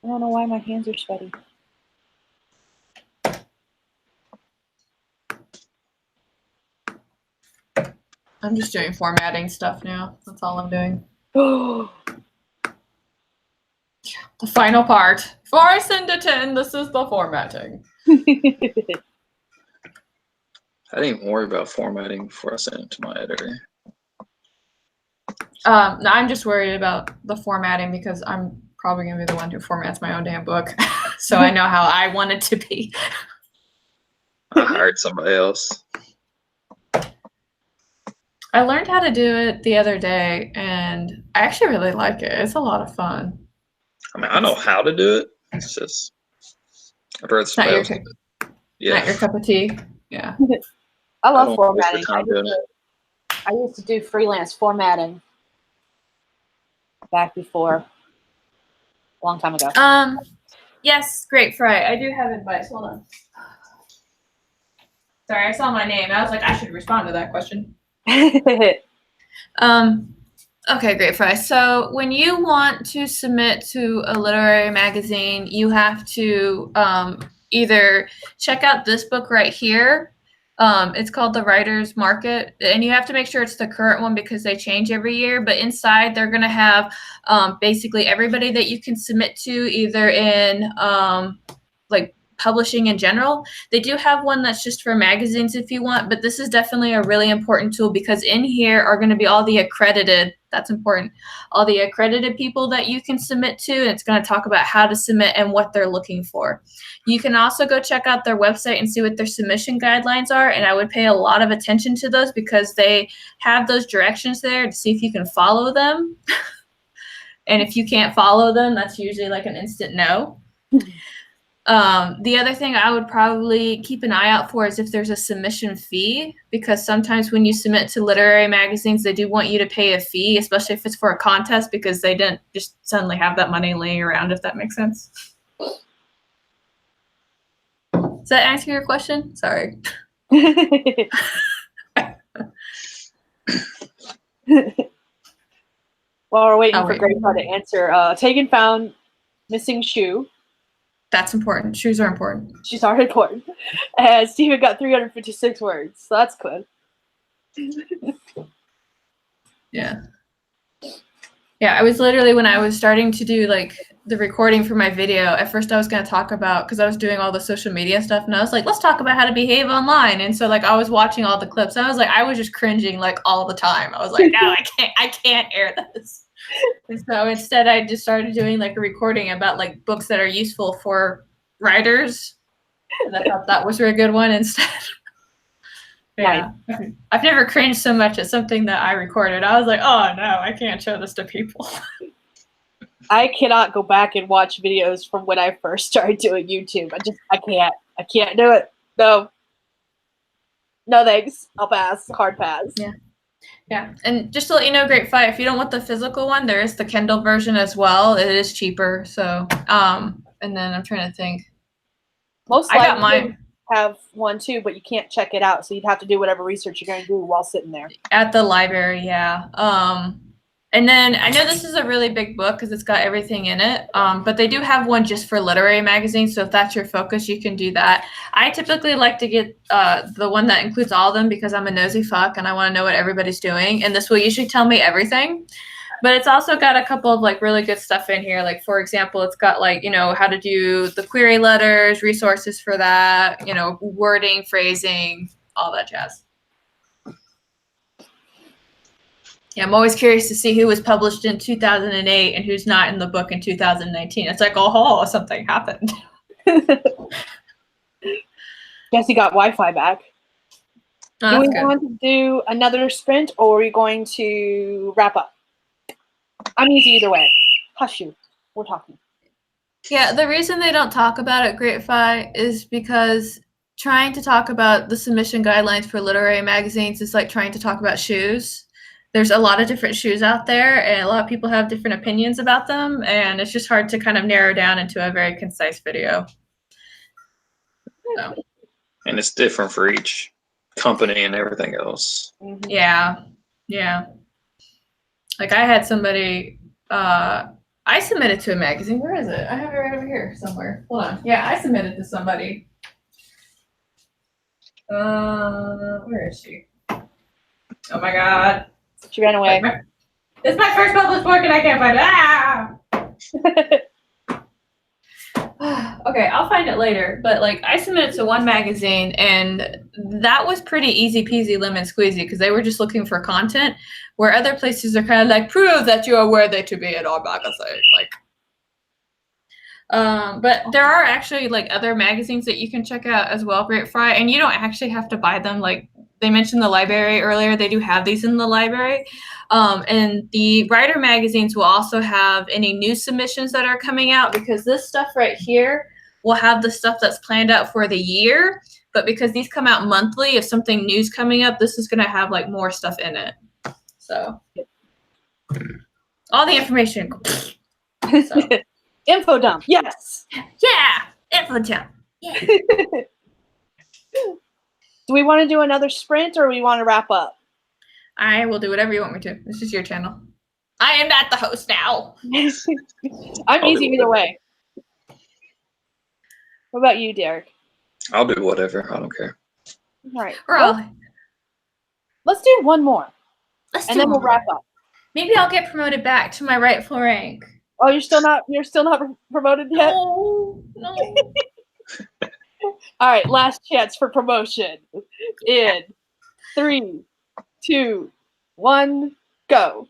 don't know why my hands are sweaty. I'm just doing formatting stuff now. That's all I'm doing. Oh. The final part. Before I send it in, this is the formatting. I didn't even worry about formatting before I sent it to my editor. No, I'm just worried about the formatting because I'm probably going to be the one who formats my own damn book. So I know how I want it to be. I hired somebody else. I learned how to do it the other day, and I actually really like it. It's a lot of fun. I mean, I know how to do it. It's just I'd rather Not your, somebody else. Yeah. not your cup of tea. Yeah. I I love don't waste formatting. the time doing it. I used to do freelance formatting back before, a long time ago. Yes, great, Fry. I do have advice. Hold on. Sorry, I saw my name. I was like, I should respond to that question. Okay, great, Fry. So when you want to submit to a literary magazine, you have to either check out this book right here. It's called The Writer's Market, and you have to make sure it's the current one because they change every year. But inside, they're going to have basically everybody that you can submit to, either in like publishing in general. They do have one that's just for magazines if you want, but this is definitely a really important tool because in here are going to be all the accredited, that's important, all the accredited people that you can submit to. And it's going to talk about how to submit and what they're looking for. You can also go check out their website and see what their submission guidelines are. And I would pay a lot of attention to those because they have those directions there to see if you can follow them. And if you can't follow them, that's usually like an instant no. The other thing I would probably keep an eye out for is if there's a submission fee, because sometimes when you submit to literary magazines, they do want you to pay a fee, especially if it's for a contest, because they didn't just suddenly have that money laying around, if that makes sense. Does that answer your question? Sorry. While we're waiting for Grandpa to answer, Taegan found missing shoe. That's important. Shoes are important. Shoes are important. And Steven got 356 words, so that's good. Yeah. Yeah, I was literally, when I was starting to do like the recording for my video, at first I was going to talk about, because I was doing all the social media stuff, and I was like, let's talk about how to behave online. And so like I was watching all the clips. I was like, I was just cringing like all the time. I was like, no, I can't air this. And so instead I just started doing like a recording about like books that are useful for writers. And I thought that was a really good one instead. Yeah. Nice. I've never cringed so much at something that I recorded. I was like, oh no, I can't show this to people. I cannot go back and watch videos from when I first started doing YouTube. I can't do it. No thanks. I'll pass. Hard pass. Yeah. Yeah, and just to let you know, Great Fight, if you don't want the physical one, there is the Kindle version as well. It is cheaper. So, and then I'm trying to think. Most likely have one too, but you can't check it out. So you'd have to do whatever research you're going to do while sitting there. At the library, yeah. And then I know this is a really big book because it's got everything in it, but they do have one just for literary magazines. So if that's your focus, you can do that. I typically like to get the one that includes all of them because I'm a nosy fuck and I want to know what everybody's doing. And this will usually tell me everything. But it's also got a couple of like really good stuff in here. Like, for example, it's got like, you know, how to do the query letters, resources for that, you know, wording, phrasing, all that jazz. Yeah, I'm always curious to see who was published in 2008 and who's not in the book in 2019. It's like, oh, something happened. Guess you got Wi-Fi back. Oh, do we good. want to do another sprint, or are we going to wrap up? I'm easy either way. Hush you. We're talking. Yeah, the reason they don't talk about it, Great Fi, is because trying to talk about the submission guidelines for literary magazines is like trying to talk about shoes. There's a lot of different shoes out there, and a lot of people have different opinions about them, and it's just hard to kind of narrow down into a very concise video. So. And it's different for each company and everything else. Mm-hmm. Yeah. Like I had somebody, I submitted to a magazine. Where is it? I have it right over here somewhere. Hold on. Yeah, I submitted to somebody. Where is she? Oh my God. She ran away. It's my first published book and I can't find it. Okay, I'll find it later. But like I submitted to one magazine and that was pretty easy peasy lemon squeezy because they were just looking for content, where other places are kind of like, prove that you are worthy to be in our magazine. But there are actually like other magazines that you can check out as well, Great Fry, and you don't actually have to buy them. Like they mentioned the library earlier. They do have these in the library. And the writer magazines will also have any new submissions that are coming out, because this stuff right here will have the stuff that's planned out for the year. But because these come out monthly, if something new's coming up, this is going to have like more stuff in it. So all the information. So. Info dump. Yes. Yeah. Info dump. Yeah. Do we want to do another sprint or we want to wrap up? I will do whatever you want me to. This is your channel. I am not the host now. I'm easy either way. What about you, Derek? I'll do whatever. I don't care. All right. Let's do one more. Let's and then we'll wrap up. Maybe I'll get promoted back to my rightful rank. Oh, you're still not promoted yet? No. All right, last chance for promotion. In 3, 2, 1, go.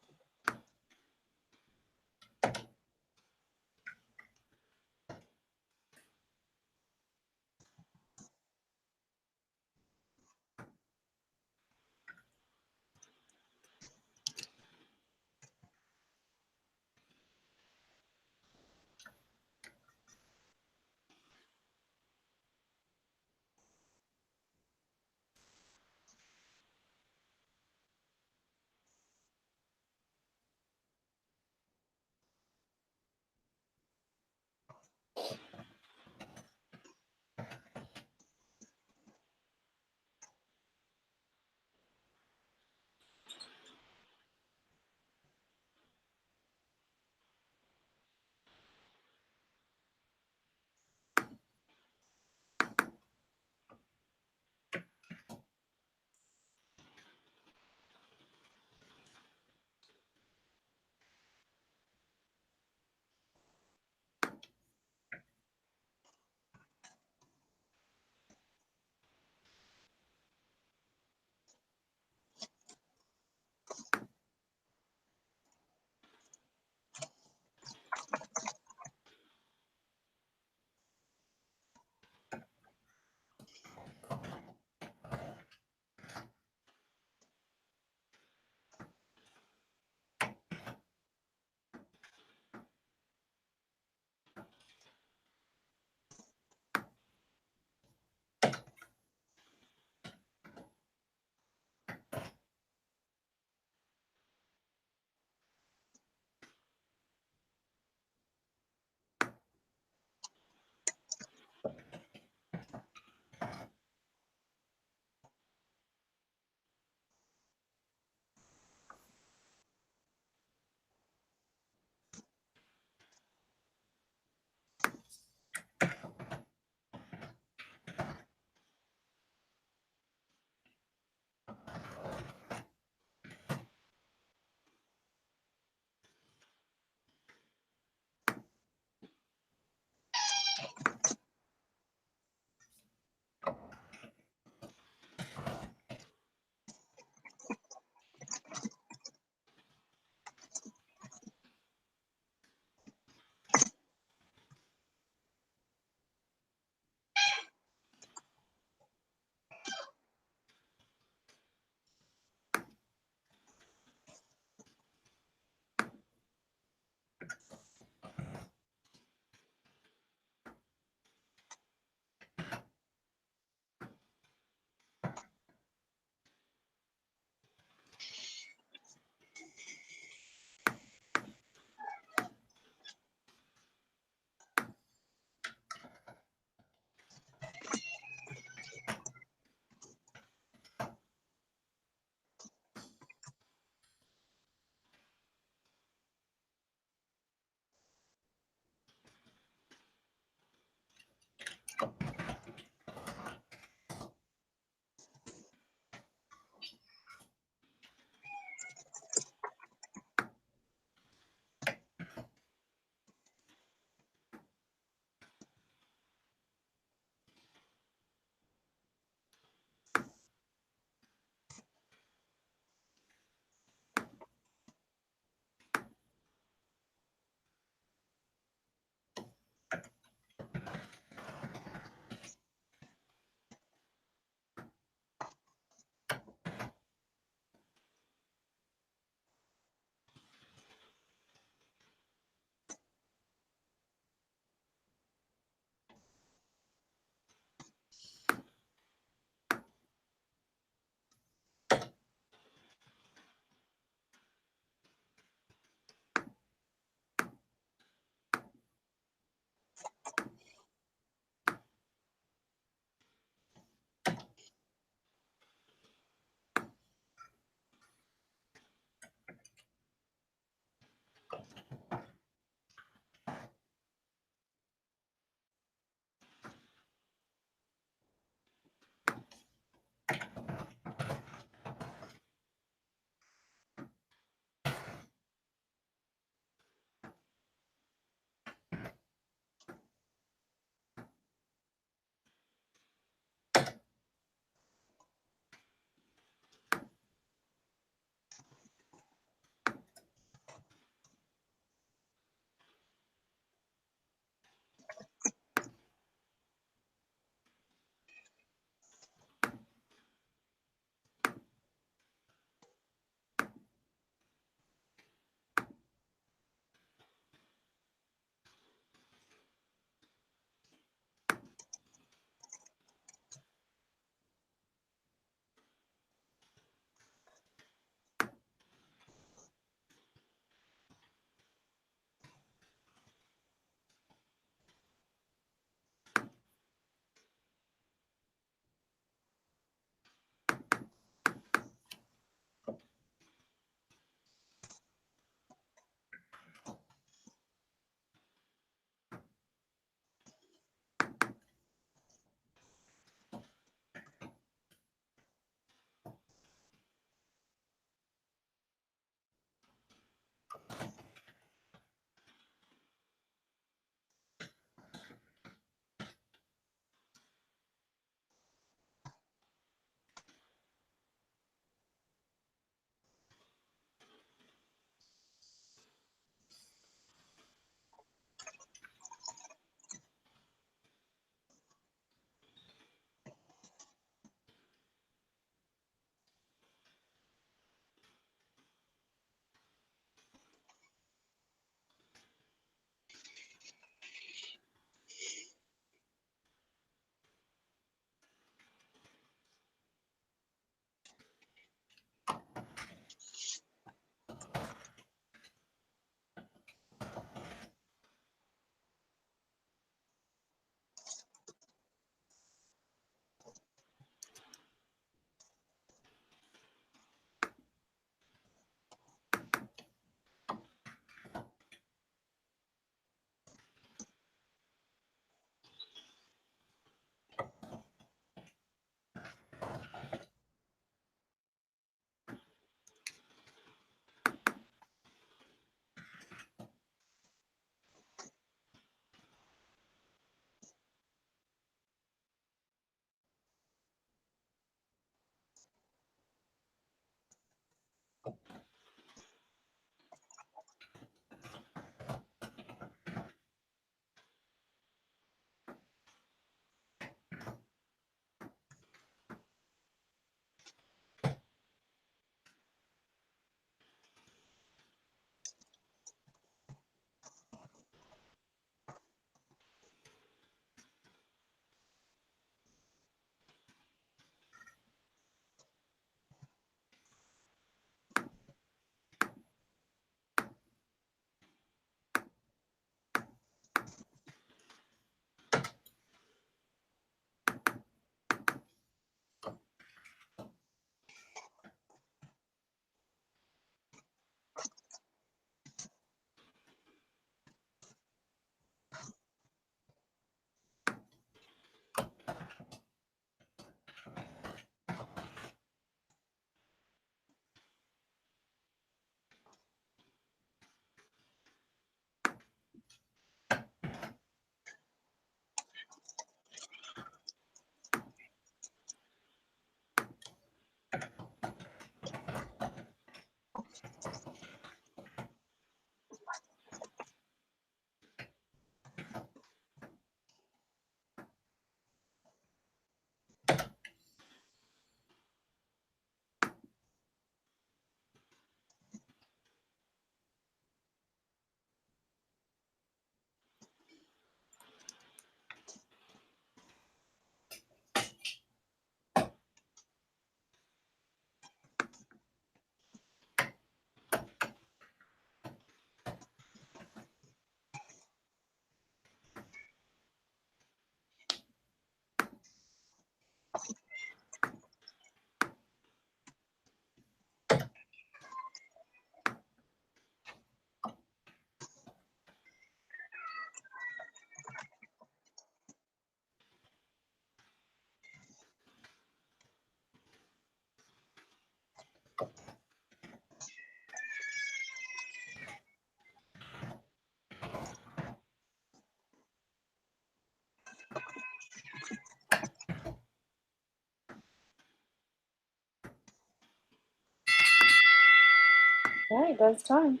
All right, that's time.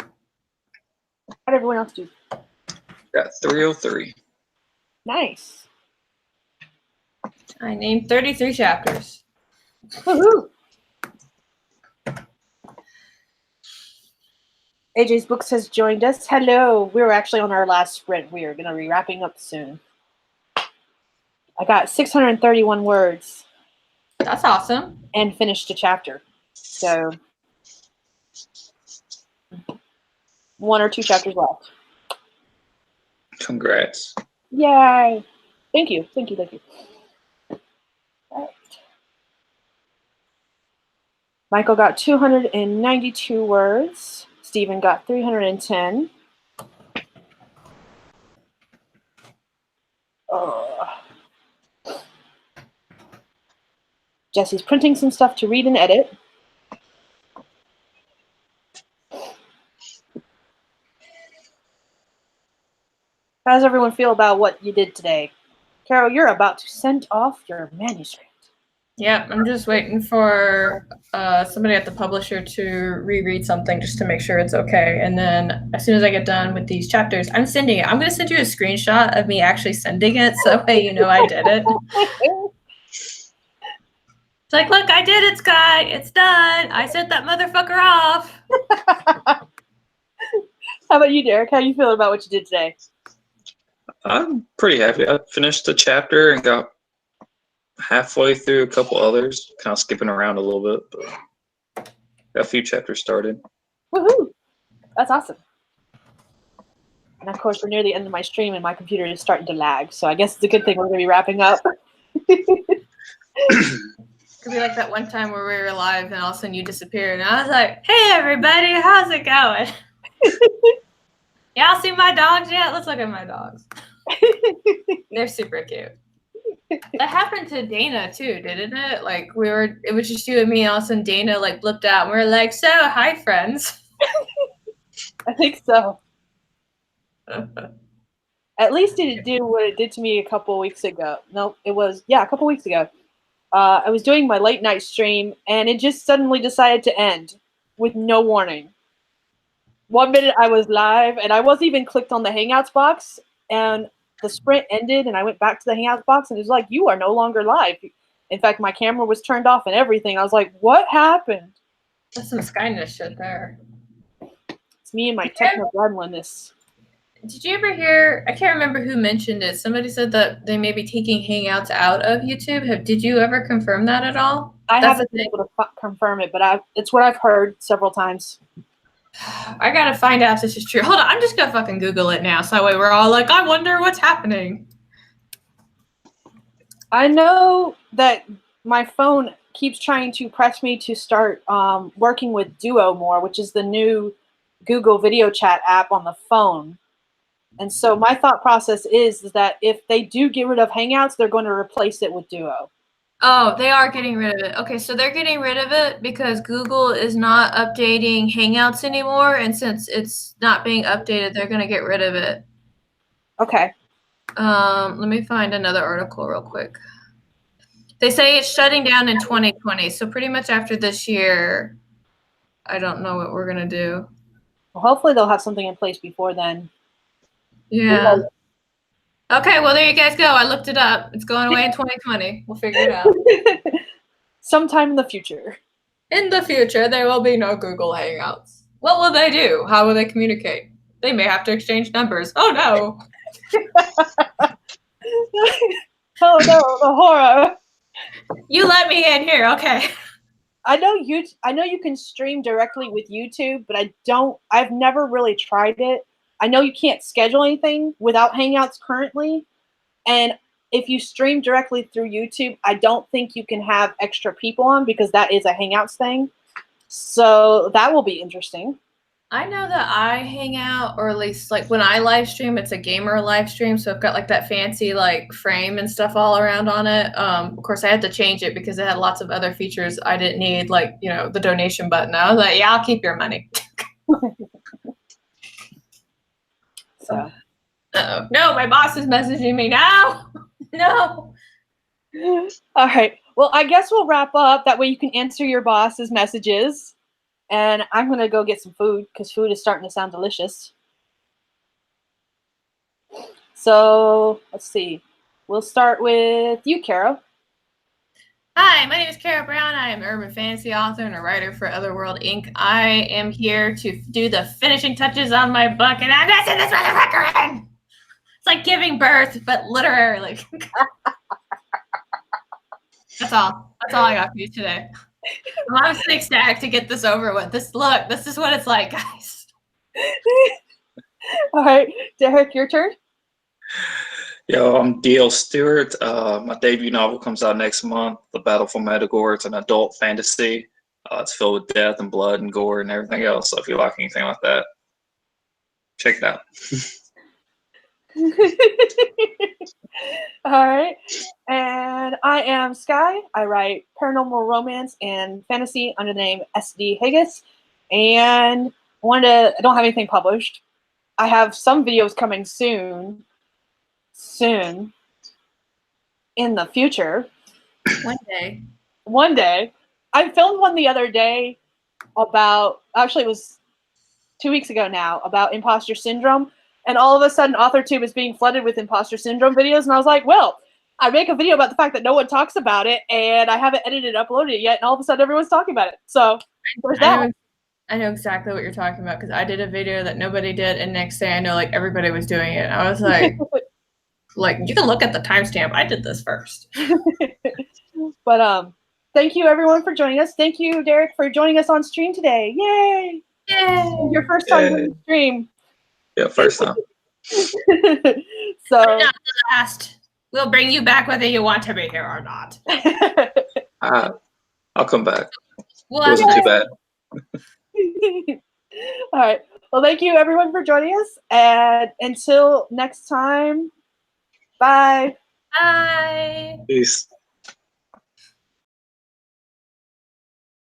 How did everyone else do? Got 303. Nice. I named 33 chapters. Woohoo! AJ's Books has joined us. Hello. We were actually on our last sprint. We are going to be wrapping up soon. I got 631 words. That's awesome. And finished a chapter. So 1 or 2 chapters left. Congrats. Yay. Thank you. Thank you. Thank you. All right. Michael got 292 words. Stephen got 310. Jesse's printing some stuff to read and edit. How does everyone feel about what you did today? Carol, you're about to send off your manuscript. Yeah, I'm just waiting for somebody at the publisher to reread something just to make sure it's okay. And then as soon as I get done with these chapters, I'm sending it. I'm going to send you a screenshot of me actually sending it so that way you know I did it. It's like, look, I did it, Skye. It's done. I sent that motherfucker off. How about you, Derek? How you feeling about what you did today? I'm pretty happy. I finished the chapter and got halfway through a couple others, kind of skipping around a little bit, but got a few chapters started. Woohoo! That's awesome. And of course, we're near the end of my stream and my computer is starting to lag, so I guess it's a good thing we're going to be wrapping up. Could be like that one time where we were live and all of a sudden you disappeared. And I was like, hey, everybody, how's it going? Y'all see my dogs yet? Let's look at my dogs. They're super cute. That happened to Dana too, didn't it? Like it was just you and me, and all of a sudden Dana like blipped out and we were like, so hi friends. I think so. At least it did what it did to me a couple weeks ago. No, it was, yeah, a couple weeks ago. I was doing my late night stream, and it just suddenly decided to end with no warning. 1 minute I was live, and I wasn't even clicked on the Hangouts box, and the sprint ended, and I went back to the Hangouts box, and it was like, you are no longer live. In fact, my camera was turned off and everything. I was like, what happened? That's some Skyness shit there. It's me and my techno gremlinness. Did you ever hear, I can't remember who mentioned it, somebody said that they may be taking Hangouts out of YouTube. Did you ever confirm that at all? I haven't been able to confirm it, but it's what I've heard several times. I gotta find out if this is true. Hold on, I'm just gonna fucking Google it now, so that way we're all like, I wonder what's happening. I know that my phone keeps trying to press me to start working with Duo more, which is the new Google video chat app on the phone. And so my thought process is that if they do get rid of Hangouts, they're going to replace it with Duo. Oh, they are getting rid of it. Okay, so they're getting rid of it because Google is not updating Hangouts anymore, and since it's not being updated, they're going to get rid of it. Okay. Let me find another article real quick. They say it's shutting down in 2020, so pretty much after this year, I don't know what we're going to do. Well, hopefully they'll have something in place before then. Yeah. Okay, well, there you guys go. I looked it up. It's going away in 2020. We'll figure it out. Sometime in the future. In the future, there will be no Google Hangouts. What will they do? How will they communicate? They may have to exchange numbers. Oh, no. Oh, no, the horror. You let me in here. Okay. I know you can stream directly with YouTube, but I've never really tried it. I know you can't schedule anything without Hangouts currently. And if you stream directly through YouTube, I don't think you can have extra people on because that is a Hangouts thing. So that will be interesting. I know that I hang out, or at least like when I live stream, it's a gamer live stream. So I've got like that fancy like frame and stuff all around on it. Of course, I had to change it because it had lots of other features I didn't need, like, you know, the donation button. I was like, yeah, I'll keep your money. So. Uh-oh. No, my boss is messaging me now. No. All right. Well, I guess we'll wrap up. That way you can answer your boss's messages. And I'm going to go get some food because food is starting to sound delicious. So let's see. We'll start with you, Kara. Hi, my name is Kara Brown. I am an urban fantasy author and a writer for Otherworld Inc. I am here to do the finishing touches on my book, and I'm going to send this motherfucker in. It's like giving birth, but literally. That's all. That's all I got for you today. I'm so ecstatic to get this over with. This is what it's like, guys. All right, Derek, your turn. Yo, I'm D.L. Stewart. My debut novel comes out next month, The Battle for Medagore. It's an adult fantasy. It's filled with death and blood and gore and everything else. So if you like anything like that, check it out. All right. And I am Skye. I write paranormal romance and fantasy under the name SD Haggis. And I don't have anything published. I have some videos coming soon in the future. One day. I filmed one the other day about, actually it was 2 weeks ago now, about imposter syndrome. And all of a sudden, AuthorTube is being flooded with imposter syndrome videos. And I was like, well, I make a video about the fact that no one talks about it, and I haven't edited and uploaded it yet. And all of a sudden, everyone's talking about it. So there's that. I know exactly what you're talking about because I did a video that nobody did. And next day, I know like everybody was doing it. I was like, you can look at the timestamp. I did this first. But thank you, everyone, for joining us. Thank you, Derek, for joining us on stream today. Yay! Yay! Your first time on stream. Yeah, first time. So not the last. We'll bring you back whether you want to be here or not. I'll come back. Well, it wasn't too bad. All right. Well, thank you, everyone, for joining us. And until next time, bye. Bye. Peace.